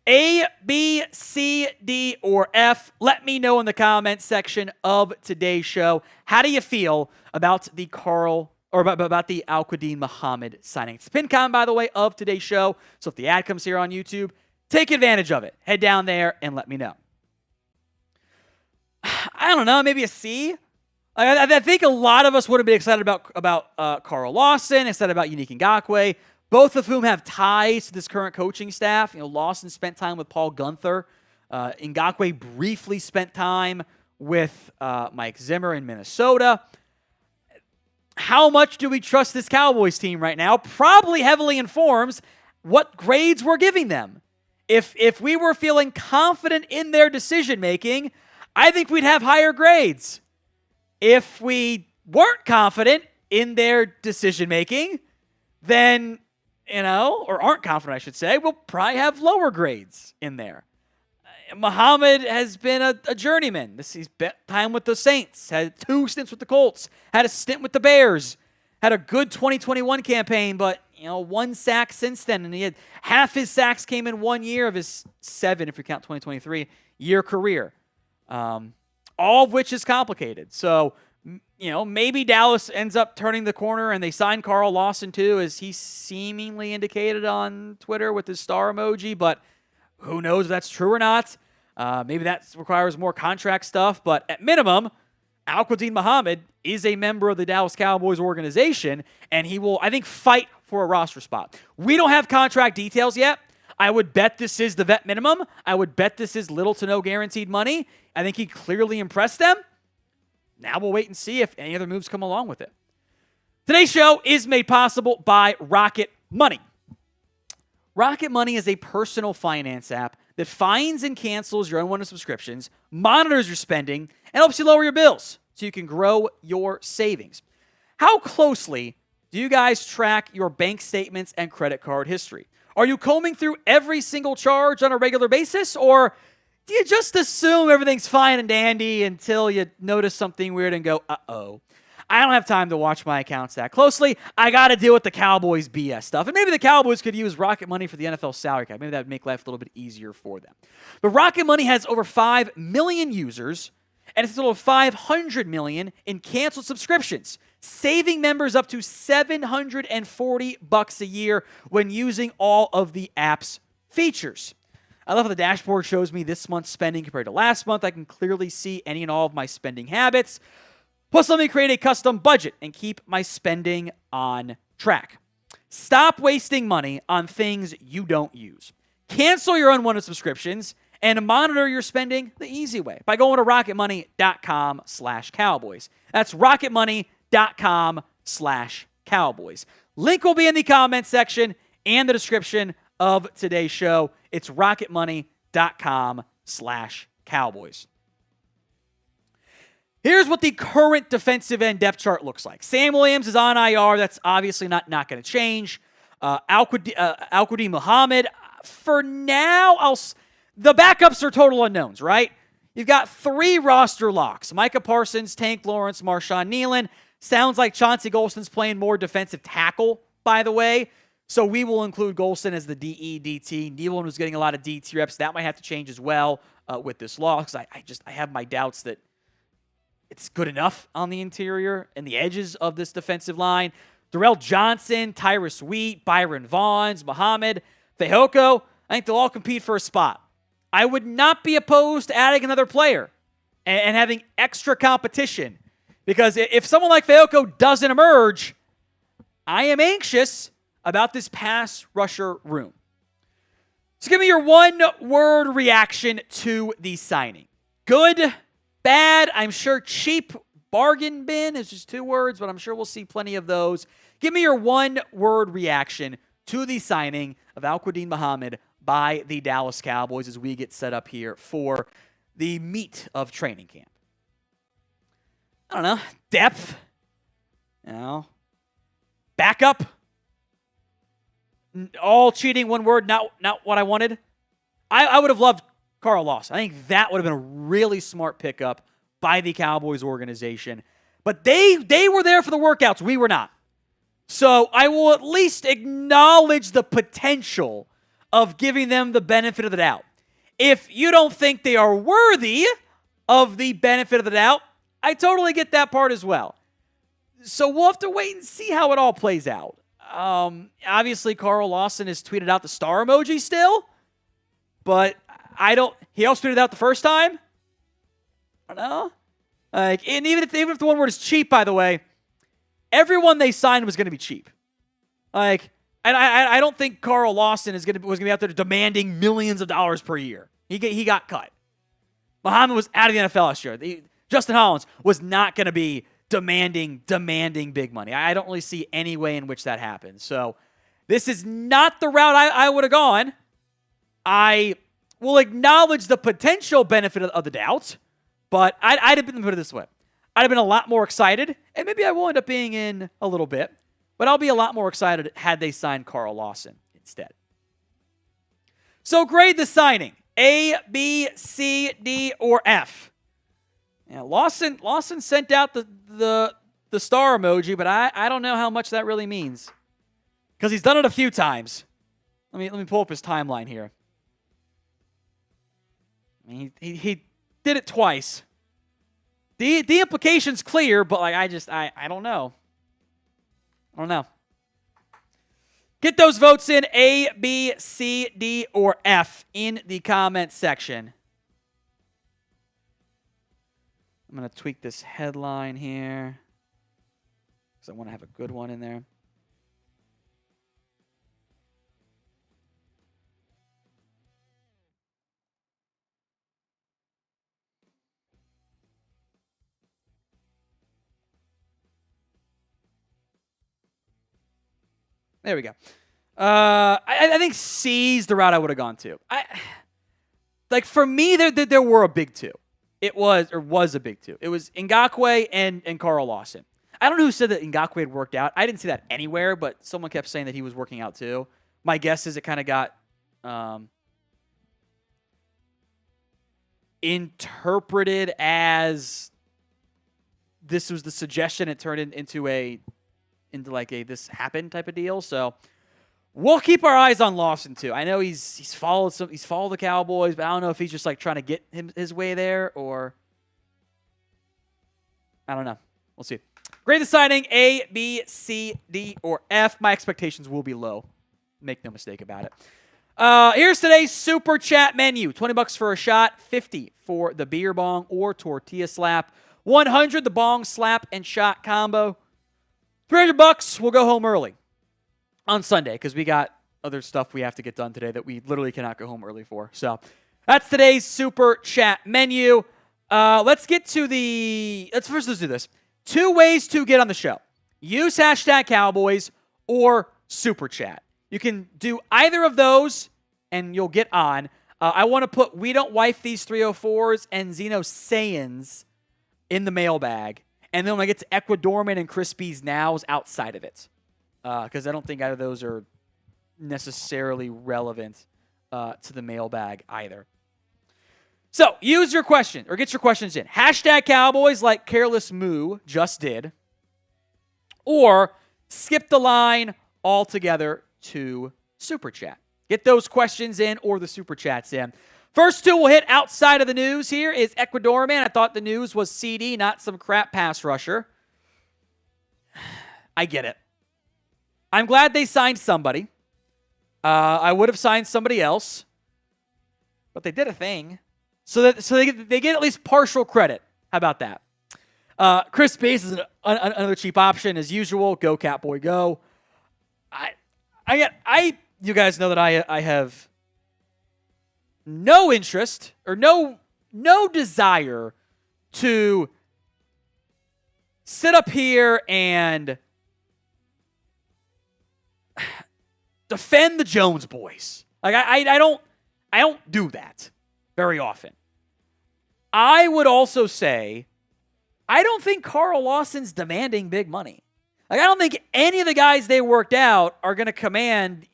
A, B, C, D, or F. Let me know in the comments section of today's show. How do you feel about the about the Al-Quadin Muhammad signing? It's the pin comment, by the way, of today's show. So if the ad comes here on YouTube, take advantage of it. Head down there and let me know. I don't know, maybe a C. I think a lot of us would have been excited about Carl Lawson, excited about Unique Ngakoue, both of whom have ties to this current coaching staff. You know, Lawson spent time with Paul Gunther. Ngakoue briefly spent time with Mike Zimmer in Minnesota. How much do we trust this Cowboys team right now? Probably heavily informs what grades we're giving them. If we were feeling confident in their decision-making, I think we'd have higher grades. If we weren't confident in their decision-making, then, or aren't confident, I should say, we'll probably have lower grades in there. Muhammad has been a journeyman. He's spent time with the Saints, had 2 stints with the Colts, had a stint with the Bears, had a good 2021 campaign, but 1 sack since then, and he had half his sacks came in 1 year of his 7, if you count 2023, year career. All of which is complicated. So Maybe Dallas ends up turning the corner and they sign Carl Lawson too, as he seemingly indicated on Twitter with his star emoji, but who knows if that's true or not. Maybe that requires more contract stuff, but at minimum, Al-Quadin Muhammad is a member of the Dallas Cowboys organization, and he will, I think, fight for a roster spot. We don't have contract details yet. I would bet this is the vet minimum. I would bet this is little to no guaranteed money. I think he clearly impressed them. Now we'll wait and see if any other moves come along with it. Today's show is made possible by Rocket Money. Rocket Money is a personal finance app that finds and cancels your unwanted subscriptions, monitors your spending, and helps you lower your bills so you can grow your savings. How closely do you guys track your bank statements and credit card history? Are you combing through every single charge on a regular basis, or do you just assume everything's fine and dandy until you notice something weird and go, uh-oh? I don't have time to watch my accounts that closely. I got to deal with the Cowboys BS stuff. And maybe the Cowboys could use Rocket Money for the NFL salary cap. Maybe that would make life a little bit easier for them. But Rocket Money has over 5 million users, and it's a total of 500 million in canceled subscriptions, saving members up to $740 a year when using all of the app's features. I love how the dashboard shows me this month's spending compared to last month. I can clearly see any and all of my spending habits. Plus, let me create a custom budget and keep my spending on track. Stop wasting money on things you don't use. Cancel your unwanted subscriptions and monitor your spending the easy way by going to rocketmoney.com/Cowboys. That's rocketmoney.com/Cowboys. Link will be in the comment section and the description of today's show. It's rocketmoney.com/Cowboys. Here's what the current defensive end depth chart looks like. Sam Williams is on IR. That's obviously not going to change. Al-Quadin Muhammad, for now, the backups are total unknowns, right? You've got 3 roster locks. Micah Parsons, Tank Lawrence, Marshawn Nealon. Sounds like Chauncey Golston's playing more defensive tackle, by the way. So we will include Golston as the DE/DT. Nealon was getting a lot of DT reps. That might have to change as well with this loss. I have my doubts that it's good enough on the interior and the edges of this defensive line. Darrell Johnson, Tyrus Wheat, Byron Vaughns, Muhammad, Fehoko, I think they'll all compete for a spot. I would not be opposed to adding another player and having extra competition, because if someone like Fehoko doesn't emerge, I am anxious about this pass rusher room. So give me your one-word reaction to the signing. Good, bad, I'm sure cheap, bargain bin is just 2 words, but I'm sure we'll see plenty of those. Give me your one-word reaction to the signing of Al-Quadin Muhammad by the Dallas Cowboys as we get set up here for the meat of training camp. I don't know. Depth. Backup. All cheating, one word, not what I wanted. I would have loved Carl Lawson. I think that would have been a really smart pickup by the Cowboys organization. But they were there for the workouts. We were not. So I will at least acknowledge the potential of giving them the benefit of the doubt. If you don't think they are worthy of the benefit of the doubt, I totally get that part as well. So we'll have to wait and see how it all plays out. Obviously, Carl Lawson has tweeted out the star emoji still, but he also tweeted out the first time. I don't know. And even if the one word is cheap, by the way, everyone they signed was going to be cheap. And I don't think Carl Lawson was going to be out there demanding millions of dollars per year. He got cut. Muhammad was out of the NFL last year. Justin Hollins was not going to be demanding big money. I don't really see any way in which that happens. So this is not the route I would have gone. I will acknowledge the potential benefit of the doubt, but I'd have been, put it this way, I'd have been a lot more excited, and maybe I will end up being in a little bit, but I'll be a lot more excited had they signed Carl Lawson instead. So grade the signing. A, B, C, D, or F. Yeah, Lawson sent out the star emoji, but I don't know how much that really means, because he's done it a few times. Let me pull up his timeline here. I mean, he did it twice. the implication's clear, but like I don't know. I don't know. Get those votes in A, B, C, D, or F in the comment section. I'm going to tweak this headline here because I want to have a good one in there. There we go. I think C's the route I would have gone to. For me, there were a big two. It was a big two. It was Ngakoue and Carl Lawson. I don't know who said that Ngakoue had worked out. I didn't see that anywhere, but someone kept saying that he was working out too. My guess is it kind of got interpreted as this was the suggestion. It turned into a this happened type of deal. So we'll keep our eyes on Lawson too. I know he's followed the Cowboys, but I don't know if he's just like trying to get his way there or I don't know. We'll see. Grade the signing A, B, C, D, or F. My expectations will be low. Make no mistake about it. Here's today's super chat menu. $20 for a shot, $50 for the beer bong or tortilla slap, $100 the bong slap and shot combo. $300 we'll go home early on Sunday because we got other stuff we have to get done today that we literally cannot go home early for. So that's today's super chat menu. Let's do this. 2 ways to get on the show. Use hashtag Cowboys or super chat. You can do either of those and you'll get on. I want to put We Don't Wife These 304s and Zeno Sayans in the mailbag. And then when I get to Ecuadorman and Crispy's Nows outside of it. Because I don't think either of those are necessarily relevant to the mailbag either. So, use your question, or get your questions in. Hashtag Cowboys like Careless Moo just did. Or skip the line altogether to Super Chat. Get those questions in or the Super Chats in. First two we'll hit outside of the news here is Ecuadorman. I thought the news was CeeDee, not some crap pass rusher. I get it. I'm glad they signed somebody. I would have signed somebody else. But they did a thing. So they get at least partial credit. How about that? Chris Bates is another cheap option as usual. Go Catboy, go. You guys know that I have no interest or no desire to sit up here and defend the Jones boys. Like I don't do that very often. I would also say I don't think Carl Lawson's demanding big money. Like I don't think any of the guys they worked out are going to command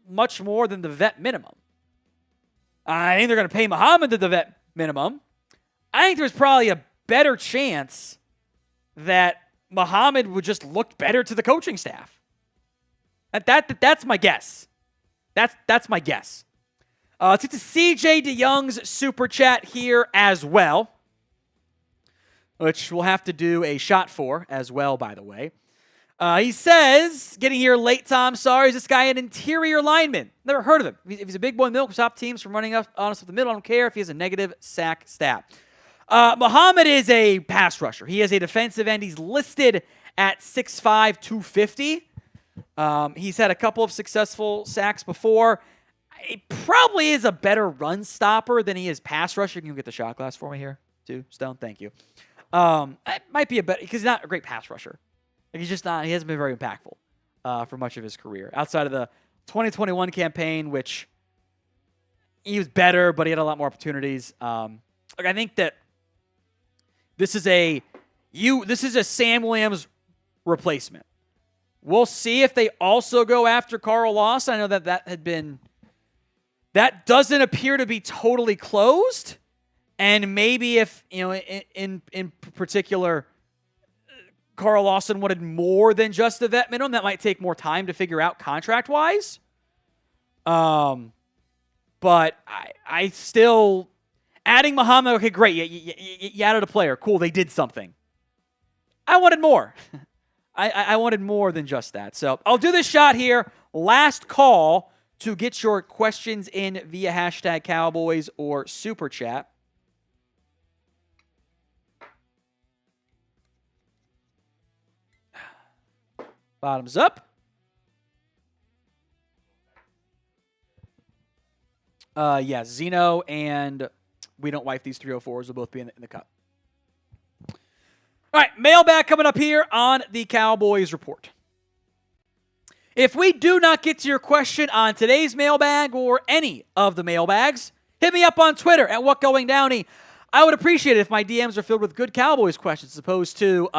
much more than the vet minimum. I think they're going to pay Muhammad the vet minimum. I think there's probably a better chance that Muhammad would just look better to the coaching staff. That's my guess. That's my guess. Let's get to CJ DeYoung's super chat here as well, which we'll have to do a shot for as well, by the way. He says, getting here late, Tom, sorry, is this guy an interior lineman? Never heard of him. If he's a big boy in the middle, stop teams from running up on us with the middle. I don't care if he has a negative sack stat. Muhammad is a pass rusher. He is a defensive end. He's listed at 6'5", 250. He's had a couple of successful sacks before. He probably is a better run stopper than he is pass rusher. Can you get the shot glass for me here, too, Stone? Thank you. It might be a better, because he's not a great pass rusher. He's just not. He hasn't been very impactful for much of his career. Outside of the 2021 campaign, which he was better, but he had a lot more opportunities. I think that this is a Sam Williams replacement. We'll see if they also go after Carl Lawson. I know that doesn't appear to be totally closed, and maybe if in particular. Carl Lawson wanted more than just the vet minimum. That might take more time to figure out contract-wise. But I still, Adding Muhammad, okay, great. You added a player. Cool, they did something. I wanted more. I wanted more than just that. So I'll do this shot here. Last call to get your questions in via hashtag Cowboys or Super Chat. Bottoms up. Yeah, Zeno and We Don't Wife These 304s will both be in the cup. All right, mailbag coming up here on the Cowboys Report. If we do not get to your question on today's mailbag or any of the mailbags, hit me up on Twitter at WhatGoingDowney. I would appreciate it if my DMs are filled with good Cowboys questions as opposed to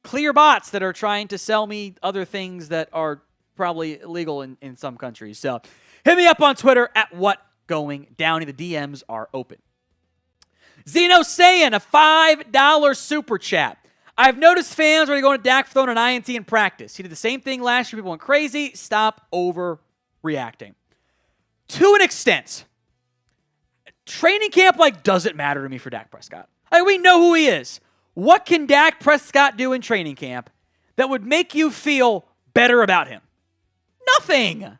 clear bots that are trying to sell me other things that are probably illegal in some countries. So hit me up on Twitter at WhatGoingDowney. The DMs are open. Zeno saying a $5 super chat. I've noticed fans are going to Dak for throwing an INT in practice. He did the same thing last year. People went crazy. Stop overreacting. To an extent, training camp doesn't matter to me for Dak Prescott. We know who he is. What can Dak Prescott do in training camp that would make you feel better about him? Nothing.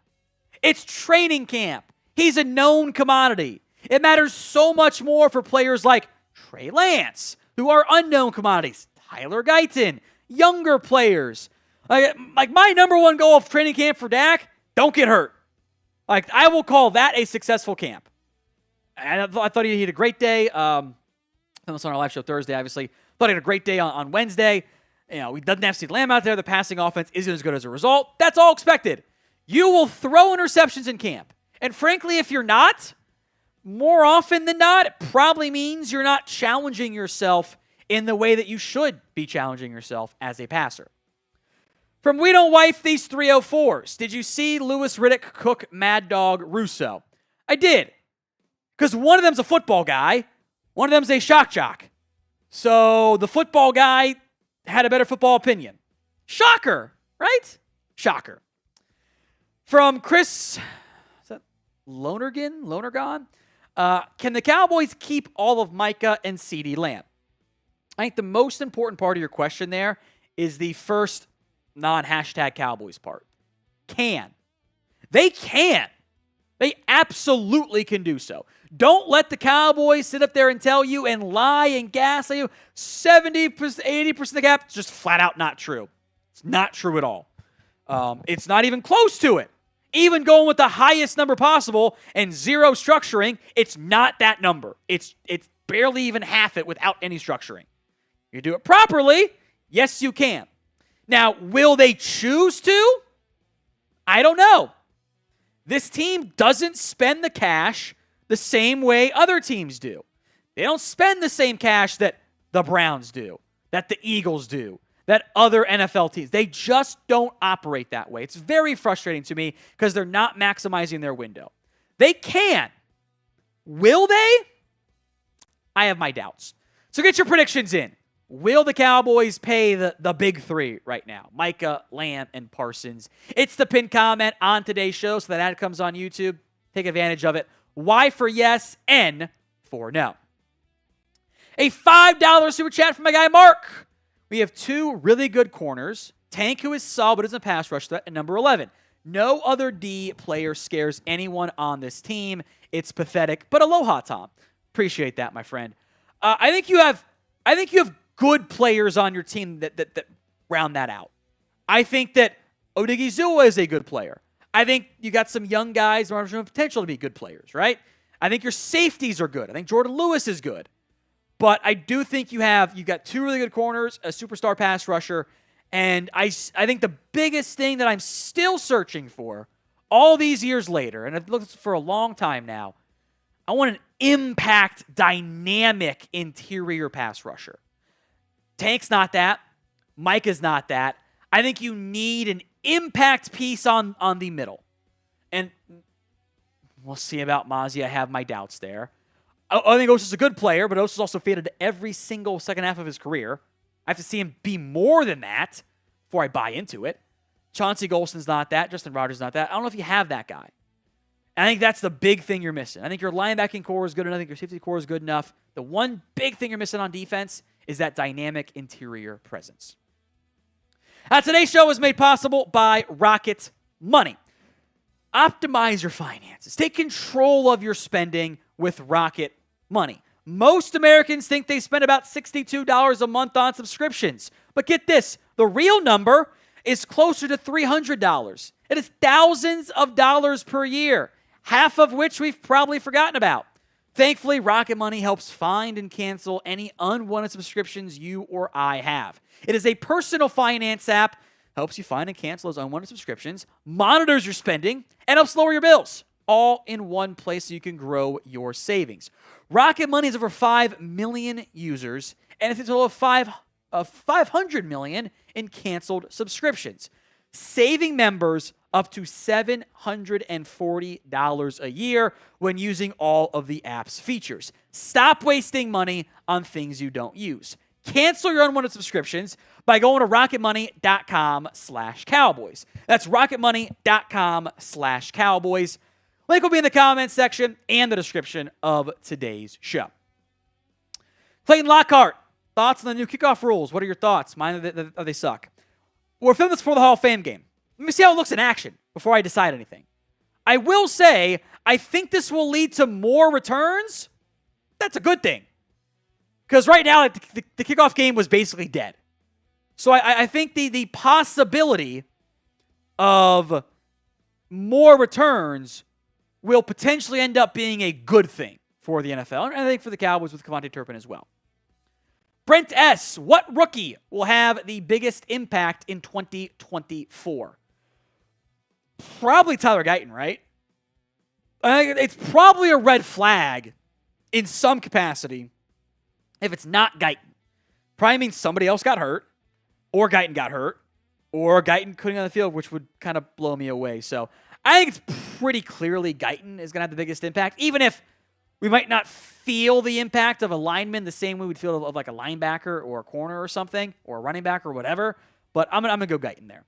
It's training camp. He's a known commodity. It matters so much more for players like Trey Lance, who are unknown commodities. Tyler Guyton, younger players. Like my number one goal of training camp for Dak, don't get hurt. I will call that a successful camp. And I thought he had a great day. On our live show Thursday, obviously. Thought he had a great day on Wednesday. He doesn't have CeeDee Lamb out there. The passing offense isn't as good as a result. That's all expected. You will throw interceptions in camp. And frankly, if you're not, more often than not, it probably means you're not challenging yourself in the way that you should be challenging yourself as a passer. From We Don't Wife These 304s, did you see Louis Riddick cook Mad Dog Russo? I did. Because one of them's a football guy, one of them's a shock jock. So the football guy had a better football opinion. Shocker, right? Shocker. From Chris, is that Lonergan? Can the Cowboys keep all of Micah and CeeDee Lamb? I think the most important part of your question there is the first non-hashtag Cowboys part. Can. They can. They absolutely can do so. Don't let the Cowboys sit up there and tell you and lie and gaslight you. 70%, 80% of the cap, it's just flat out not true. It's not true at all. It's not even close to it. Even going with the highest number possible and zero structuring, it's not that number. It's barely even half it without any structuring. You do it properly, yes, you can. Now, will they choose to? I don't know. This team doesn't spend the cash the same way other teams do. They don't spend the same cash that the Browns do, that the Eagles do, that other NFL teams. They just don't operate that way. It's very frustrating to me because they're not maximizing their window. They can. Will they? I have my doubts. So get your predictions in. Will the Cowboys pay the big three right now? Micah, Lamb, and Parsons. It's the pinned comment on today's show, so that ad comes on YouTube. Take advantage of it. Y for yes, N for no. A $5 super chat from my guy Mark. We have two really good corners. Tank, who is solid but isn't a pass rush threat, and number 11. No other D player scares anyone on this team. It's pathetic, but aloha, Tom. Appreciate that, my friend. I think you have good players on your team that round that out. I think that Odigizua is a good player. I think you got some young guys who have potential to be good players, right? I think your safeties are good. I think Jordan Lewis is good. But I do think you've got two really good corners, a superstar pass rusher, and I think the biggest thing that I'm still searching for all these years later, and I've looked for a long time now, I want an impact, dynamic interior pass rusher. Tank's not that. Mike is not that. I think you need an impact piece on the middle. And we'll see about Mozzie. I have my doubts there. I think Osa's a good player, but Osa's also faded every single second half of his career. I have to see him be more than that before I buy into it. Chauncey Golston's not that. Justin Rogers is not that. I don't know if you have that guy. And I think that's the big thing you're missing. I think your linebacking core is good enough. I think your safety core is good enough. The one big thing you're missing on defense is that dynamic interior presence. Today's show is made possible by Rocket Money. Optimize your finances. Take control of your spending with Rocket Money. Most Americans think they spend about $62 a month on subscriptions. But get this, the real number is closer to $300. It is thousands of dollars per year, half of which we've probably forgotten about. Thankfully, Rocket Money helps find and cancel any unwanted subscriptions you or I have. It is a personal finance app, helps you find and cancel those unwanted subscriptions, monitors your spending, and helps lower your bills, all in one place so you can grow your savings. Rocket Money has over 5 million users, and it's a total of 500 million in canceled subscriptions, saving members up to $740 a year when using all of the app's features. Stop wasting money on things you don't use. Cancel your unwanted subscriptions by going to rocketmoney.com/Cowboys. That's rocketmoney.com/Cowboys. Link will be in the comments section and the description of today's show. Clayton Lockhart, thoughts on the new kickoff rules? What are your thoughts? Mine are they suck. We're filming this before the Hall of Fame game. Let me see how it looks in action before I decide anything. I will say, I think this will lead to more returns. That's a good thing. Because right now, the kickoff game was basically dead. So I think the possibility of more returns will potentially end up being a good thing for the NFL. And I think for the Cowboys with Kevontae Turpin as well. Brent S., what rookie will have the biggest impact in 2024? Probably Tyler Guyton, right? It's probably a red flag in some capacity if it's not Guyton. Probably means somebody else got hurt, or Guyton got hurt, or Guyton couldn't get on the field, which would kind of blow me away. So I think it's pretty clearly Guyton is going to have the biggest impact, even if we might not feel the impact of a lineman the same way we'd feel of like a linebacker or a corner or something, or a running back or whatever. But I'm going to go Guyton there.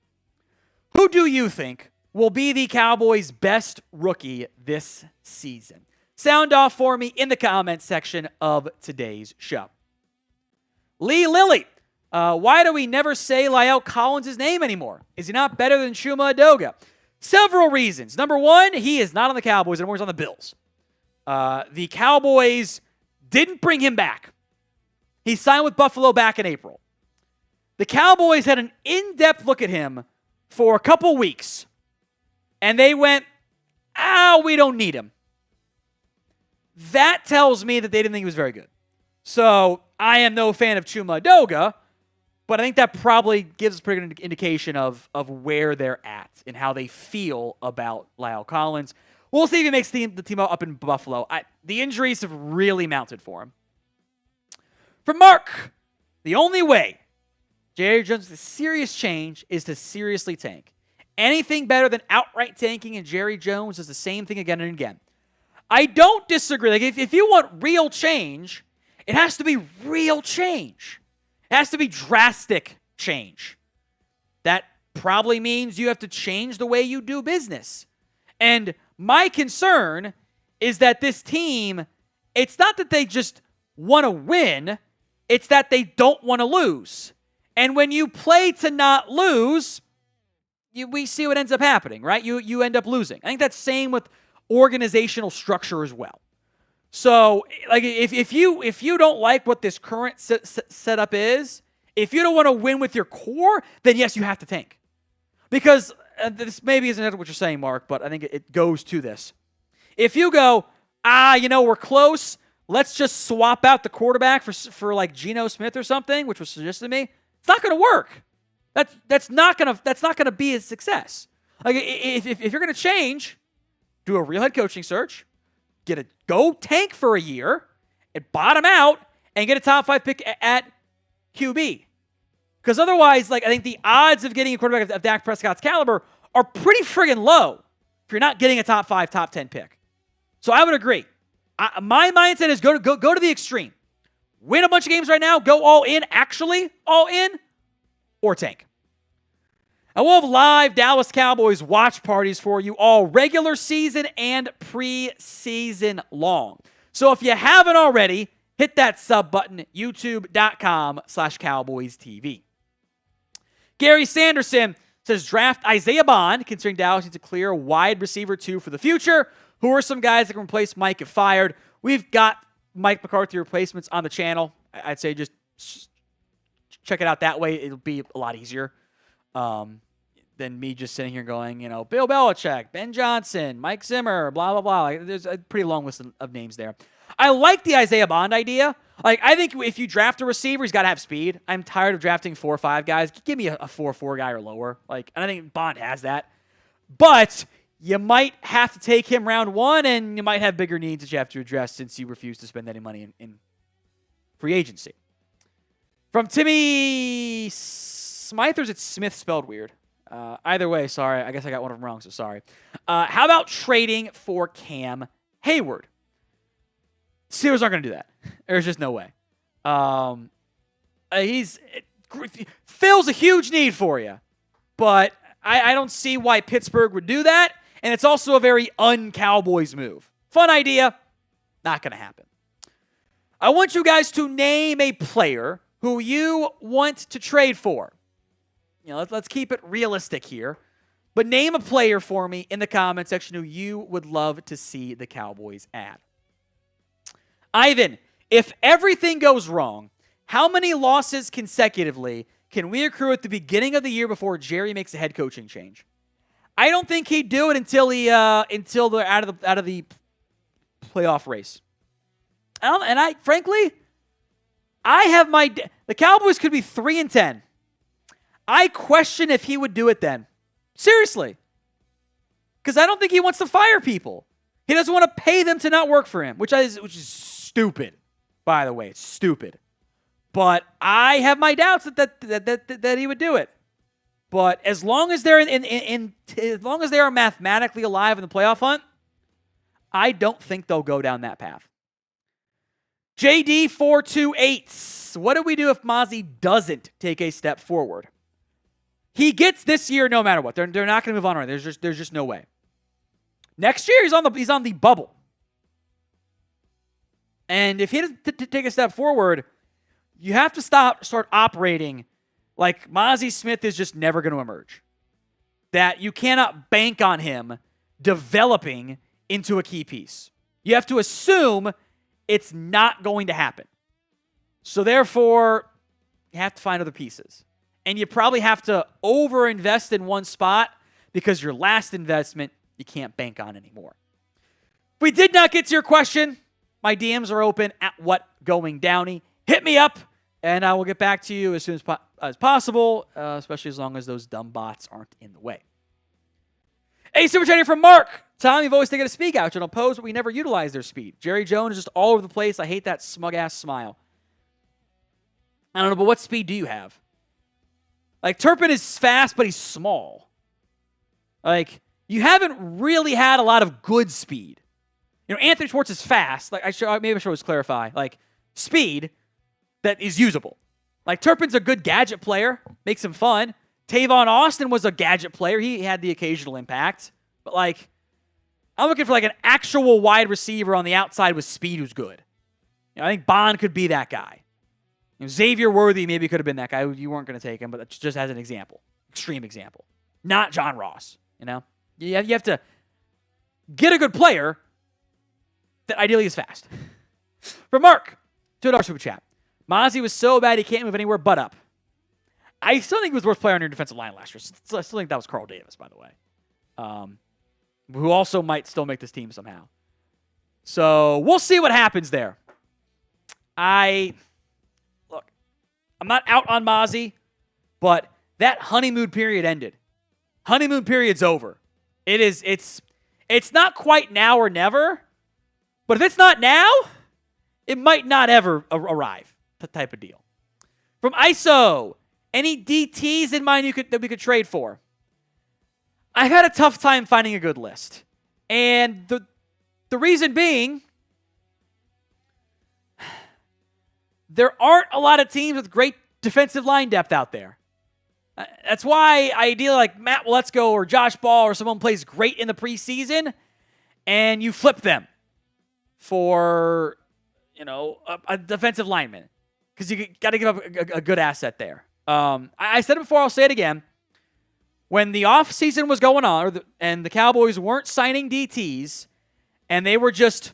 Who do you think will be the Cowboys' best rookie this season? Sound off for me in the comments section of today's show. Lee Lilly, why do we never say La'el Collins' name anymore? Is he not better than Chuma Edoga? Several reasons. Number one, he is not on the Cowboys anymore. He's on the Bills. The Cowboys didn't bring him back. He signed with Buffalo back in April. The Cowboys had an in-depth look at him for a couple weeks, and they went, we don't need him. That tells me that they didn't think he was very good. So I am no fan of Chuma Edoga, but I think that probably gives a pretty good indication of where they're at and how they feel about La'el Collins. We'll see if he makes the team up in Buffalo. The injuries have really mounted for him. For Mark, the only way Jerry Jones is a serious change is to seriously tank. Anything better than outright tanking and Jerry Jones is the same thing again and again. I don't disagree. Like if you want real change, it has to be real change. It has to be drastic change. That probably means you have to change the way you do business. And my concern is that this team, it's not that they just want to win, it's that they don't want to lose. And when you play to not lose, we see what ends up happening, right? You end up losing. I think that's same with organizational structure as well. So, like, if you don't like what this current setup is, if you don't want to win with your core, then yes, you have to tank. Because this maybe isn't what you're saying, Mark, but I think it goes to this. If you go, we're close, let's just swap out the quarterback for like Geno Smith or something, which was suggested to me, it's not going to work. That's not gonna be a success. Like if you're gonna change, do a real head coaching search, go tank for a year, and bottom out, and get a top 5 pick at QB. Because otherwise, like I think the odds of getting a quarterback of Dak Prescott's caliber are pretty friggin' low if you're not getting a top 5, top 10 pick. So I would agree. My mindset is go to the extreme. Win a bunch of games right now, go all in, actually all in, or tank. And we'll have live Dallas Cowboys watch parties for you all regular season and preseason long. So if you haven't already, hit that sub button, youtube.com/CowboysTV. Gary Sanderson says draft Isaiah Bond, considering Dallas needs a clear wide receiver 2 for the future. Who are some guys that can replace Mike if fired? We've got Mike McCarthy replacements on the channel. I'd say just check it out that way. It'll be a lot easier than me just sitting here going, Bill Belichick, Ben Johnson, Mike Zimmer, blah, blah, blah. There's a pretty long list of names there. I like the Isaiah Bond idea. I think if you draft a receiver, he's got to have speed. I'm tired of drafting 4 or 5 guys. Give me a 4-4 guy or lower. And I think Bond has that. But you might have to take him round 1, and you might have bigger needs that you have to address since you refuse to spend any money in free agency. From Timmy Smythe, or is it Smith spelled weird? Either way, sorry. I guess I got one of them wrong, so sorry. How about trading for Cam Hayward? Steelers aren't going to do that. There's just no way. It fills a huge need for you, but I don't see why Pittsburgh would do that, and it's also a very un-Cowboys move. Fun idea, not going to happen. I want you guys to name a player who you want to trade for. Let's keep it realistic here. But name a player for me in the comment section who you would love to see the Cowboys add. Ivan, if everything goes wrong, how many losses consecutively can we accrue at the beginning of the year before Jerry makes a head coaching change? I don't think he'd do it until they're out of the playoff race. Frankly, I have the Cowboys could be 3-10. I question if he would do it then. Seriously. Because I don't think he wants to fire people. He doesn't want to pay them to not work for him, which is stupid. By the way, it's stupid. But I have my doubts that he would do it. But as long as they're as long as they are mathematically alive in the playoff hunt, I don't think they'll go down that path. JD428. What do we do if Mozzie doesn't take a step forward? He gets this year no matter what. They're not going to move on. There's just no way. Next year he's on the bubble. And if he doesn't take a step forward, you have to start operating like Mozzie Smith is just never going to emerge. That you cannot bank on him developing into a key piece. You have to assume it's not going to happen. So therefore, you have to find other pieces. And you probably have to overinvest in one spot because your last investment you can't bank on anymore. If we did not get to your question, my DMs are open at @WhatGoingDowney. Hit me up, and I will get back to you as soon as possible, especially as long as those dumb bots aren't in the way. Hey, super chat here from Mark. Tom, you've always taken a speak out and oppose, but we never utilize their speed. Jerry Jones is just all over the place. I hate that smug-ass smile. I don't know, but what speed do you have? Turpin is fast, but he's small. You haven't really had a lot of good speed. Anthony Schwartz is fast. Maybe I should always clarify. Speed that is usable. Turpin's a good gadget player. Makes him fun. Tavon Austin was a gadget player. He had the occasional impact. But, I'm looking for, an actual wide receiver on the outside with speed who's good. I think Bond could be that guy. Xavier Worthy maybe could have been that guy. You weren't going to take him, but that's just as an example. Extreme example. Not John Ross, You have to get a good player that ideally is fast. From Mark, $2 super chat. Mozzie was so bad he can't move anywhere but up. I still think he was the worst player on your defensive line last year. I still think that was Carl Davis, by the way. Who also might still make this team somehow. So we'll see what happens there. I'm not out on Mozzie, but that honeymoon period ended. Honeymoon period's over. It's not quite now or never, but if it's not now, it might not ever arrive. That type of deal. From ISO, any DTs in mind that we could trade for? I've had a tough time finding a good list. And the reason being, there aren't a lot of teams with great defensive line depth out there. That's why ideally like Matt Waletzko or Josh Ball or someone plays great in the preseason and you flip them for, a defensive lineman because you got to give up a good asset there. I said it before, I'll say it again. When the offseason was going on and the Cowboys weren't signing DTs and they were just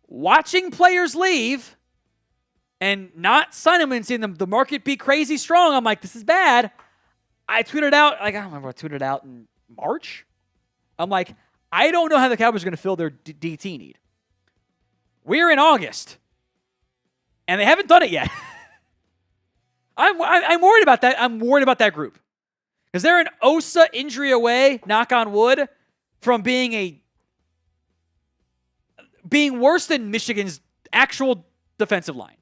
watching players leave and not signing them and seeing the market be crazy strong, I'm like, this is bad. I tweeted out, I don't remember, I tweeted out in March. I'm like, I don't know how the Cowboys are going to fill their DT need. We're in August, and they haven't done it yet. I'm worried about that. I'm worried about that group. Because they're an Osa injury away, knock on wood, from being worse than Michigan's actual defensive line,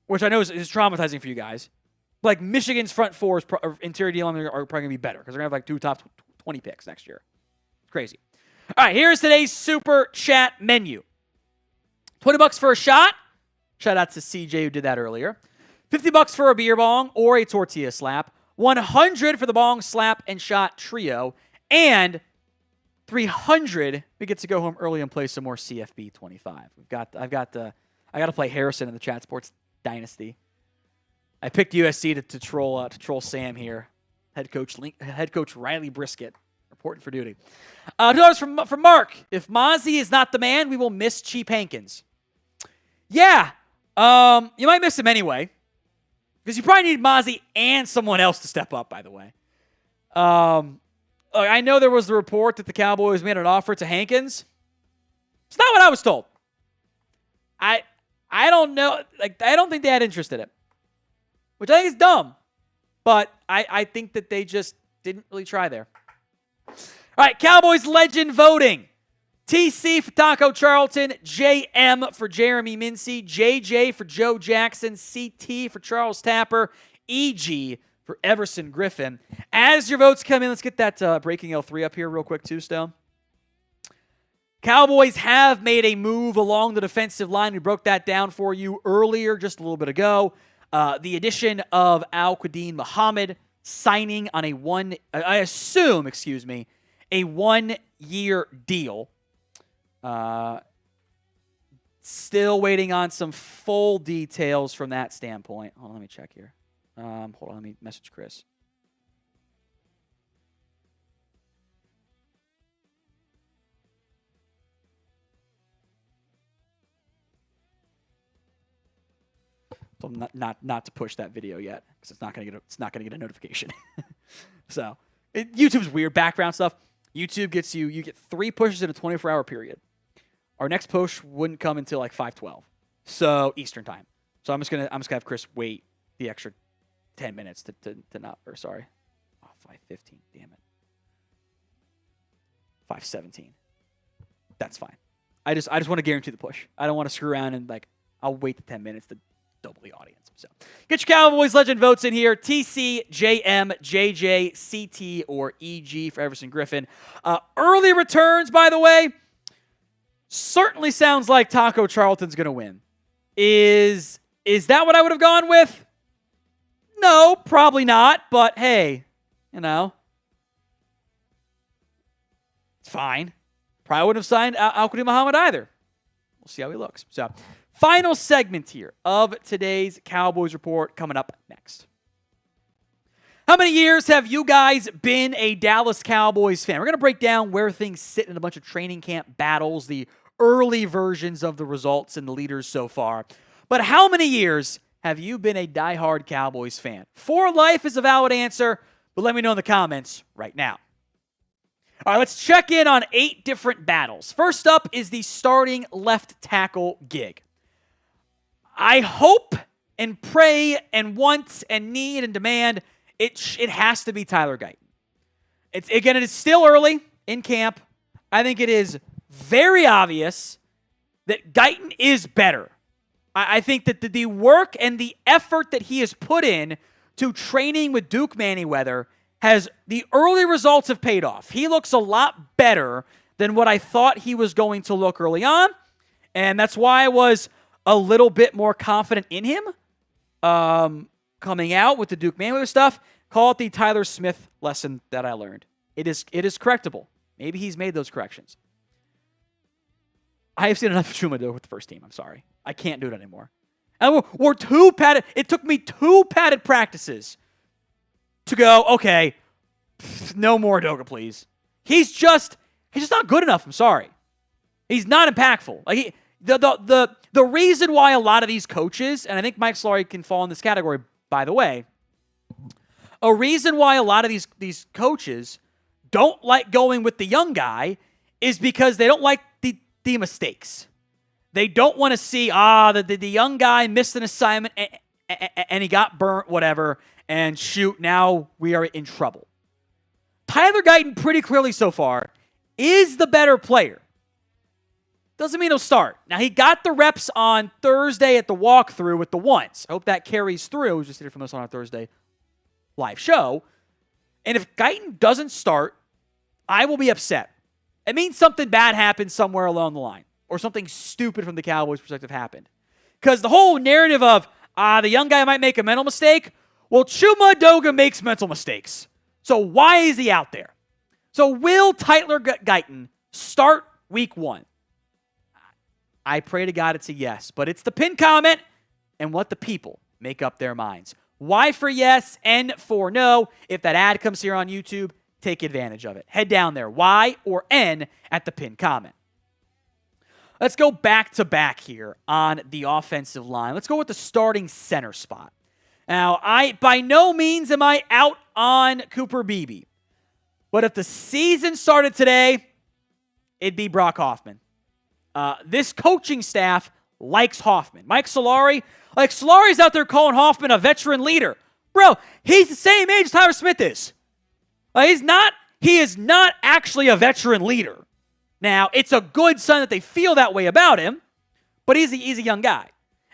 which I know is traumatizing for you guys. Like, Michigan's front four interior D line are probably going to be better because they're going to have like 2 top 20 picks next year. It's crazy. All right, here's today's super chat menu. $20 for a shot. Shout out to CJ who did that earlier. $50 for a beer bong or a tortilla slap. $100 for the bong, slap, and shot trio. And $300, we get to go home early and play some more CFB 25. I got to play Harrison in the Chat Sports Dynasty. I picked USC to troll Sam here. Head coach Riley Brisket reporting for duty. $2 from Mark. If Mozzie is not the man, we will miss Cheap Hankins. Yeah, you might miss him anyway. Because you probably need Mozzie and someone else to step up, by the way. I know there was the report that the Cowboys made an offer to Hankins. It's not what I was told. I don't know. I don't think they had interest in it. Which I think is dumb. But I think that they just didn't really try there. All right, Cowboys legend voting. TC for Taco Charlton, JM for Jeremy Mincey, JJ for Joe Jackson, CT for Charles Tapper, EG for Everson Griffen. As your votes come in, let's get that Breaking L3 up here real quick too, Stone. Cowboys have made a move along the defensive line. We broke that down for you earlier, just a little bit ago. The addition of Al-Quadin Muhammad signing on a one-year deal. Still waiting on some full details from that standpoint. Hold on, let me check here. Hold on, let me message Chris. So not to push that video yet because it's not gonna get a notification. So YouTube's weird background stuff. YouTube gets you get 3 pushes in a 24-hour period. Our next push wouldn't come until like 5:12, so Eastern time. So I'm just gonna have Chris wait the extra 10 minutes to not. Or sorry, 5:15. Damn it. 5:17. That's fine. I just want to guarantee the push. I don't want to screw around and I'll wait the 10 minutes to double the audience. So get your Cowboys legend votes in here. TC, JM, JJ, CT, or EG for Everson Griffen. Early returns, by the way, certainly sounds like Taco Charlton's going to win. Is that what I would have gone with? No, probably not. But hey, it's fine. Probably wouldn't have signed Al-Quadin Muhammad either. We'll see how he looks. So, final segment here of today's Cowboys Report coming up next. How many years have you guys been a Dallas Cowboys fan? We're going to break down where things sit in a bunch of training camp battles, the early versions of the results and the leaders so far. But how many years have you been a diehard Cowboys fan? For life is a valid answer, but let me know in the comments right now. All right, let's check in on 8 different battles. First up is the starting left tackle gig. I hope and pray and want and need and demand it has to be Tyler Guyton. It is still early in camp. I think it is very obvious that Guyton is better. I think that the work and the effort that he has put in to training with Duke Manyweather the early results have paid off. He looks a lot better than what I thought he was going to look early on, and that's why I was a little bit more confident in him coming out with the Duke Manyweather stuff. Call it the Tyler Smith lesson that I learned. It is correctable. Maybe he's made those corrections. I have seen enough of Chuma do it with the first team. I'm sorry. I can't do it anymore. And we're too padded. It took me 2 padded practices to go, okay, no more Doga, please. He's just not good enough. I'm sorry. He's not impactful. Like the reason why a lot of these coaches, and I think Mike Solari can fall in this category, by the way, a reason why a lot of these coaches don't like going with the young guy is because they don't like the mistakes. They don't want to see, the young guy missed an assignment and he got burnt, whatever, and shoot, now we are in trouble. Tyler Guyton, pretty clearly so far, is the better player. Doesn't mean he'll start. Now, he got the reps on Thursday at the walkthrough with the ones. I hope that carries through. We just did it from us on our Thursday live show. And if Guyton doesn't start, I will be upset. It means something bad happened somewhere along the line, or something stupid from the Cowboys' perspective happened. Because the whole narrative of, the young guy might make a mental mistake, well, Chuma Doga makes mental mistakes. So why is he out there? So will Tyler Guyton start week 1? I pray to God it's a yes, but it's the pin comment and what the people make up their minds. Y for yes, N for no. If that ad comes here on YouTube, take advantage of it. Head down there, Y or N at the pin comment. Let's go back to back here on the offensive line. Let's go with the starting center spot. Now, by no means am I out on Cooper Beebe. But if the season started today, it'd be Brock Hoffman. This coaching staff likes Hoffman. Mike Solari, Solari's out there calling Hoffman a veteran leader. Bro, he's the same age as Tyler Smith is. He is not actually a veteran leader. Now, it's a good sign that they feel that way about him, but he's a young guy.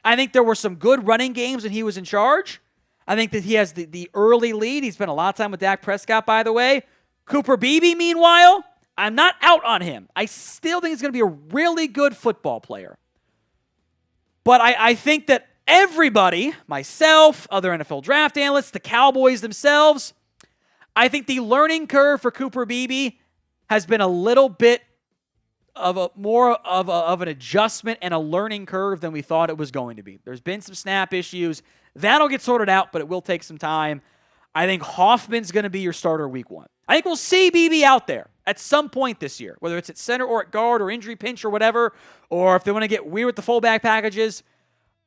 I think there were some good running games when he was in charge. I think that he has the early lead. He spent a lot of time with Dak Prescott, by the way. Cooper Beebe, meanwhile, I'm not out on him. I still think he's going to be a really good football player. But I think that everybody, myself, other NFL draft analysts, the Cowboys themselves, I think the learning curve for Cooper Beebe has been a little bit of more of an adjustment and a learning curve than we thought it was going to be. There's been some snap issues. That'll get sorted out, but it will take some time. I think Hoffman's going to be your starter week 1. I think we'll see Beebe out there at some point this year, whether it's at center or at guard or injury pinch or whatever, or if they want to get weird with the fullback packages.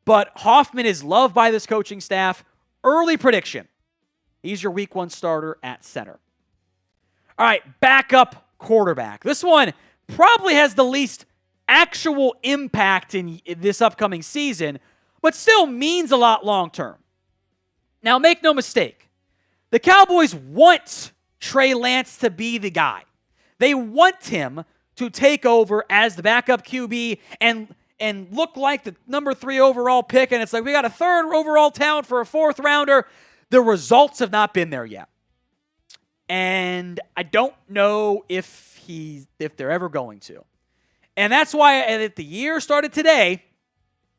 But Hoffman is loved by this coaching staff. Early prediction. He's your week 1 starter at center. All right, backup quarterback. This one probably has the least actual impact in this upcoming season, but still means a lot long term. Now, make no mistake. The Cowboys want Trey Lance to be the guy. They want him to take over as the backup QB and look like the number 3 overall pick, and it's like we got a 3rd overall talent for a 4th rounder. The results have not been there yet. And I don't know if they're ever going to. And that's why if the year started today, I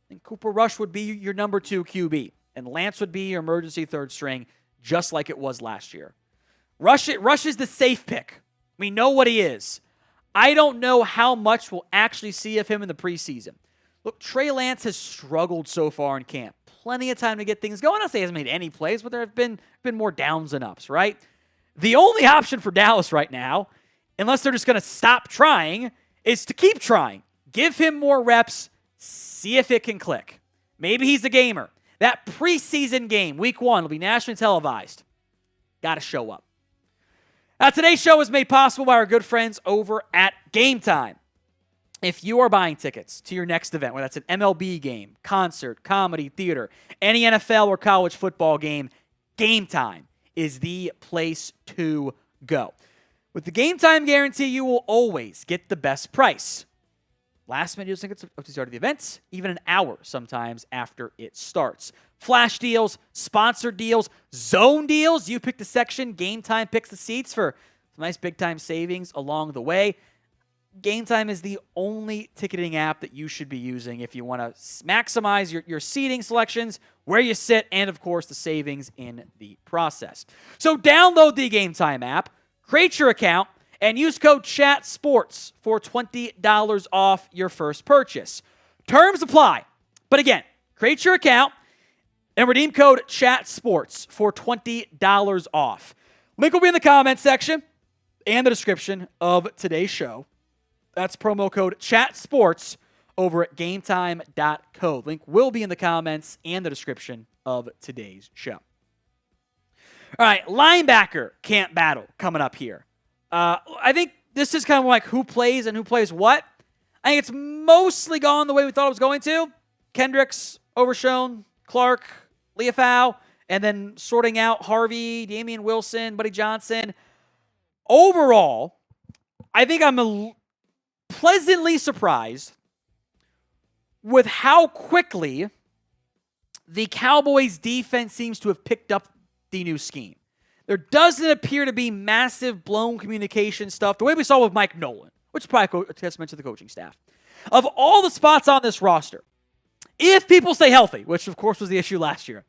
think Cooper Rush would be your number 2 QB. And Lance would be your emergency 3rd string, just like it was last year. Rush is the safe pick. We know what he is. I don't know how much we'll actually see of him in the preseason. Look, Trey Lance has struggled so far in camp. Plenty of time to get things going. I'll say he hasn't made any plays, but there have been more downs than ups, right? The only option for Dallas right now, unless they're just going to stop trying, is to keep trying. Give him more reps. See if it can click. Maybe he's a gamer. That preseason game, week 1, will be nationally televised. Got to show up. Now, today's show is made possible by our good friends over at Game Time. If you are buying tickets to your next event, whether that's an MLB game, concert, comedy, theater, any NFL or college football game, Game Time is the place to go. With the Game Time guarantee, you will always get the best price. Last minute tickets up to the start of the events, even an hour sometimes after it starts. Flash deals, sponsored deals, zone deals. You pick the section. Game Time picks the seats for some nice big-time savings along the way. Game Time is the only ticketing app that you should be using if you want to maximize your seating selections, where you sit, and, of course, the savings in the process. So download the Game Time app, create your account, and use code CHATSPORTS for $20 off your first purchase. Terms apply. But again, create your account and redeem code CHATSPORTS for $20 off. Link will be in the comments section and the description of today's show. That's promo code CHATSPORTS over at gametime.co. Link will be in the comments and the description of today's show. All right, linebacker camp battle coming up here. I think this is kind of like who plays and who plays what. I think it's mostly gone the way we thought it was going to. Kendricks, Overshown, Clark, Leafau, and then sorting out Harvey, Damian Wilson, Buddy Johnson. Overall, I think I'm pleasantly surprised with how quickly the Cowboys defense seems to have picked up the new scheme. There doesn't appear to be massive blown communication stuff, the way we saw with Mike Nolan, which is probably a testament to the coaching staff. Of all the spots on this roster, if people stay healthy, which of course was the issue last year,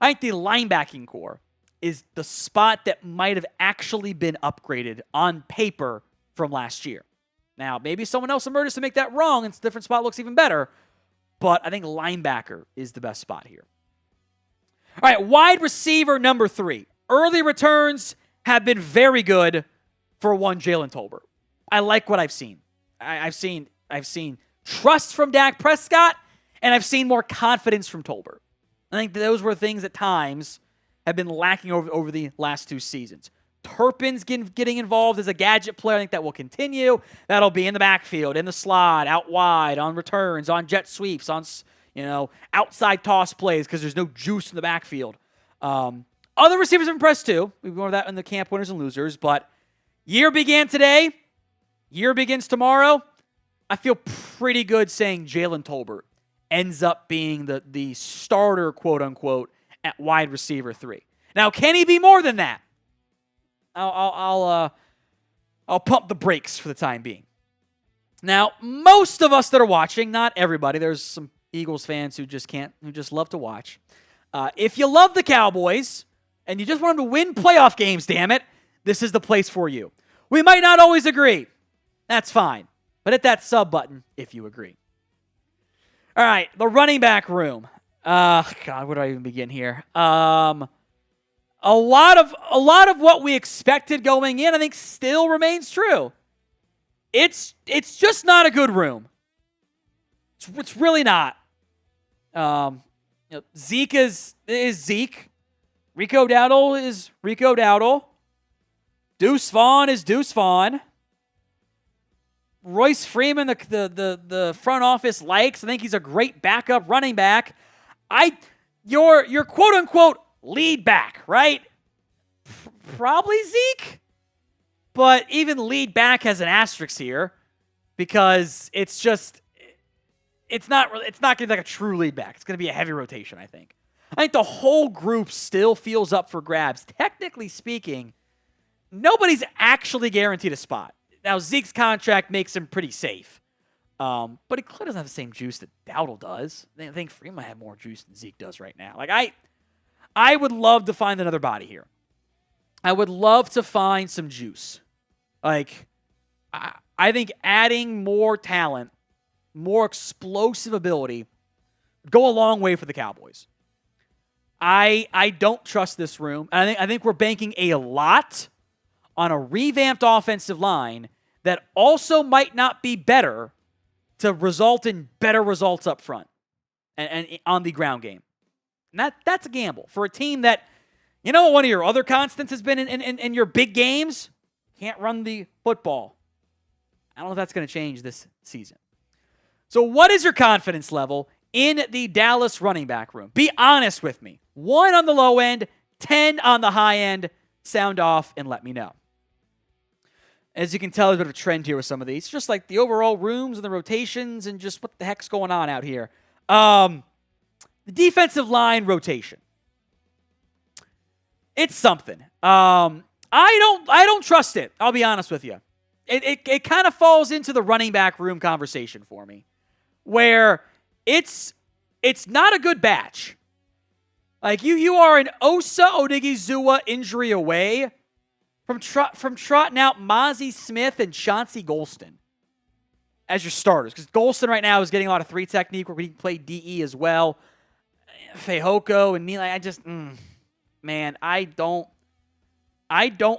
I think the linebacking core is the spot that might have actually been upgraded on paper from last year. Now, maybe someone else emerges to make that wrong and a different spot looks even better, but I think linebacker is the best spot here. All right, wide receiver number 3. Early returns have been very good for one Jalen Tolbert. I like what I've seen. I've seen trust from Dak Prescott, and I've seen more confidence from Tolbert. I think those were things at times have been lacking over the last 2 seasons. Turpin's getting involved as a gadget player. I think that will continue. That'll be in the backfield, in the slot, out wide, on returns, on jet sweeps, on outside toss plays because there's no juice in the backfield. Other receivers have impressed too. We've gone over that in the camp winners and losers, but year began today. Year begins tomorrow. I feel pretty good saying Jalen Tolbert ends up being the starter, quote unquote, at wide receiver 3. Now, can he be more than that? I'll pump the brakes for the time being. Now, most of us that are watching, not everybody, there's some Eagles fans who just love to watch. If you love the Cowboys and you just want them to win playoff games, damn it, this is the place for you. We might not always agree. That's fine. But hit that sub button if you agree. All right, the running back room. God, where do I even begin here? A lot of what we expected going in, I think, still remains true. It's just not a good room. It's really not. Zeke is Zeke. Rico Dowdle is Rico Dowdle. Deuce Vaughn is Deuce Vaughn. Royce Freeman, the front office likes. I think he's a great backup running back. Your quote unquote lead back, right? Probably Zeke, but even lead back has an asterisk here because it's not going to be like a true lead back. It's going to be a heavy rotation, I think. I think the whole group still feels up for grabs. Technically speaking, nobody's actually guaranteed a spot. Now, Zeke's contract makes him pretty safe. But he clearly doesn't have the same juice that Dowdle does. I think Freeman had more juice than Zeke does right now. I would love to find another body here. I would love to find some juice. I think adding more talent, more explosive ability, go a long way for the Cowboys. I don't trust this room. And I think we're banking a lot on a revamped offensive line that also might not be better to result in better results up front and on the ground game. And that's a gamble for a team that, one of your other constants has been in your big games, can't run the football. I don't know if that's going to change this season. So what is your confidence level in the Dallas running back room? Be honest with me. 1 on the low end, 10 on the high end. Sound off and let me know. As you can tell, there's a bit of a trend here with some of these. Just like the overall rooms and the rotations and just what the heck's going on out here. The defensive line rotation. It's something. I don't trust it. I'll be honest with you. it kind of falls into the running back room conversation for me, where it's not a good batch. Like you are an Osa Odigizua injury away from trotting out Mozzie Smith and Chauncey Golston as your starters, because Golston right now is getting a lot of 3 technique where he can play DE as well. Fehoko and Neely, man, I don't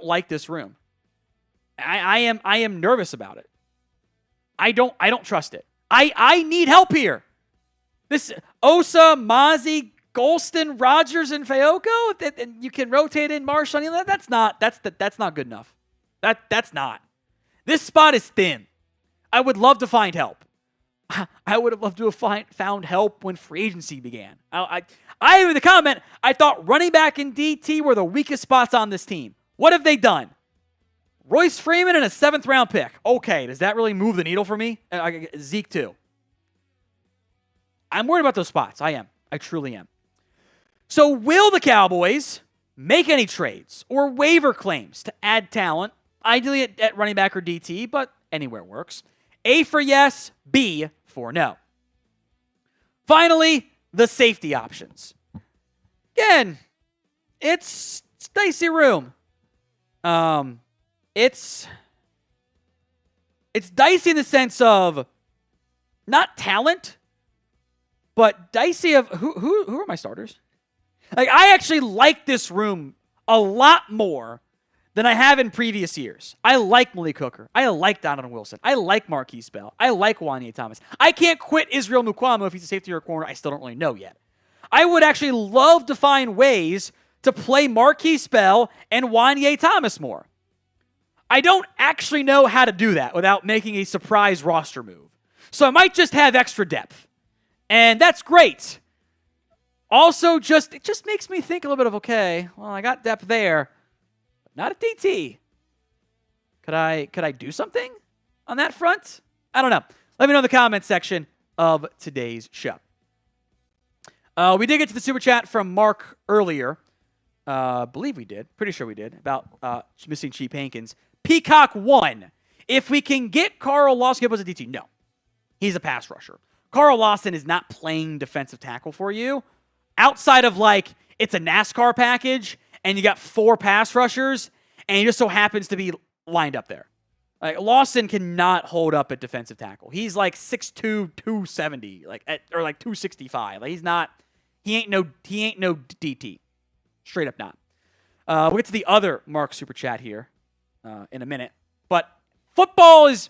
like this room. I am nervous about it. I don't trust it. I need help here. This Osa, Mozzie, Golston, Rogers, and Fehoko, and you can rotate in Marshall. That's not good enough. That's not. This spot is thin. I would love to find help. I would have loved to have found help when free agency began. I in the comment, I thought running back and DT were the weakest spots on this team. What have they done? Royce Freeman and a 7th round pick. Okay, does that really move the needle for me? Zeke too. I'm worried about those spots. I am. I truly am. So will the Cowboys make any trades or waiver claims to add talent, ideally at running back or DT, but anywhere works? A for yes, B for no. Finally, the safety options. Again, it's dicey room. It's dicey in the sense of not talent, but dicey of who are my starters? Like, I actually like this room a lot more than I have in previous years. I like Malik Hooker. I like Donovan Wilson. I like Marquise Bell. I like Wanye Thomas. I can't quit Israel Mukuamu if he's a safety or a corner. I still don't really know yet. I would actually love to find ways to play Marquise Bell and Wanye Thomas more. I don't actually know how to do that without making a surprise roster move. So I might just have extra depth. And that's great. Also, it just makes me think a little bit of, okay, well, I got depth there, but not at DT. Could I do something on that front? I don't know. Let me know in the comments section of today's show. We did get to the super chat from Mark earlier. Believe we did. Pretty sure we did. About missing Cheap Hankins. Peacock 1. If we can get Carl Lawson as a DT, no. He's a pass rusher. Carl Lawson is not playing defensive tackle for you. Outside of, like, it's a NASCAR package, and you got 4 pass rushers, and he just so happens to be lined up there. Like, Lawson cannot hold up at defensive tackle. He's like 6'2", 270, or like 265. Like, he ain't no DT. Straight up not. We'll get to the other Mark Super Chat here in a minute. But football is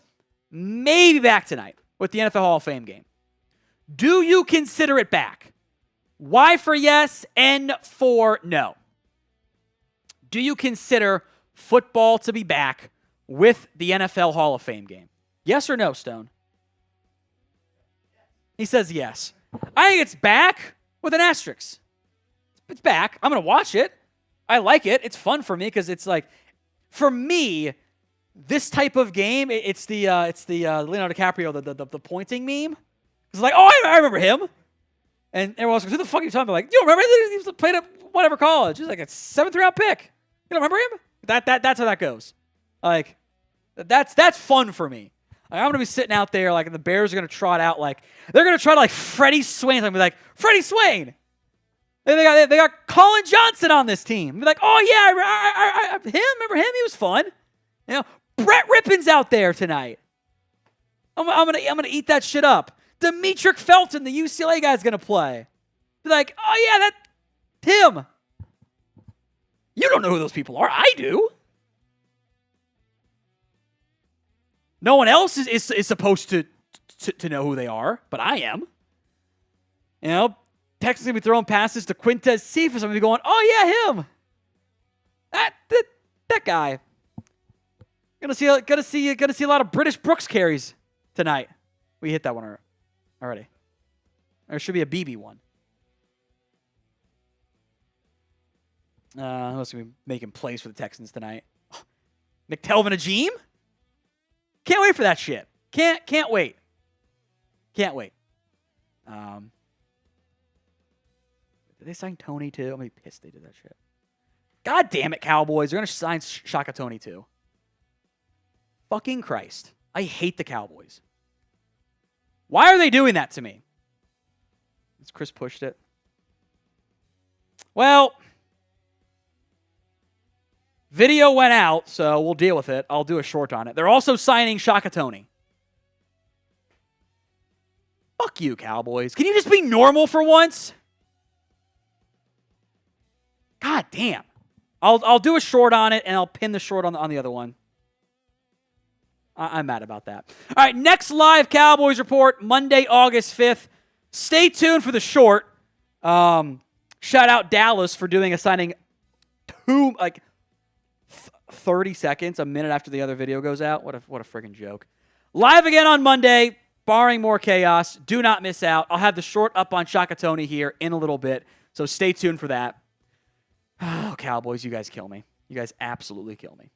maybe back tonight with the NFL Hall of Fame game. Do you consider it back? Y for yes, N for no. Do you consider football to be back with the NFL Hall of Fame game? Yes or no, Stone? He says yes. I think it's back with an asterisk. It's back. I'm going to watch it. I like it. It's fun for me because it's like, for me, this type of game, it's the Leonardo DiCaprio, the pointing meme. It's like, oh, I remember him. And everyone's like, who the fuck are you talking about? Like, you don't remember him? He played at whatever college. He's like a 7th round pick. You don't remember him? That's how that goes. Like, that's fun for me. Like, I'm going to be sitting out there, like, and the Bears are going to trot out, like, they're going to try to, like, Freddie Swain. I'm going to be like, Freddie Swain. And they got Colin Johnson on this team. Be like, oh, yeah, him. Remember him? He was fun. You know, Brett Rippon's out there tonight. I'm gonna eat that shit up. Demetric Felton, the UCLA guy's going to play. Be like, oh, yeah, that's him. You don't know who those people are. I do. No one else is supposed to know who they are, but I am. You know, Texas going to be throwing passes to Quintez Cephas. I'm going to be going, oh, yeah, him. That guy. Gonna see a lot of British Brooks carries tonight. We hit that one already. There should be a BB one. Who else are we making plays for the Texans tonight? McTelvin Ajim? Can't wait for that shit. Can't wait. Can't wait. Did they sign Tony too? I'm gonna be pissed they did that shit. God damn it, Cowboys. They're gonna sign Shaka Tony too. fucking Christ. I hate the Cowboys. Why are they doing that to me? Has Chris pushed it? Well, video went out, so we'll deal with it. I'll do a short on it. They're also signing Shaka Toney. Fuck you, Cowboys. Can you just be normal for once? God damn. I'll do a short on it, and I'll pin the short on the other one. I'm mad about that. All right, next live Cowboys report, Monday, August 5th. Stay tuned for the short. Shout out Dallas for doing a signing 30 seconds, a minute after the other video goes out. What a friggin' joke. Live again on Monday, barring more chaos. Do not miss out. I'll have the short up on Shaka Toney here in a little bit, so stay tuned for that. Oh, Cowboys, you guys kill me. You guys absolutely kill me.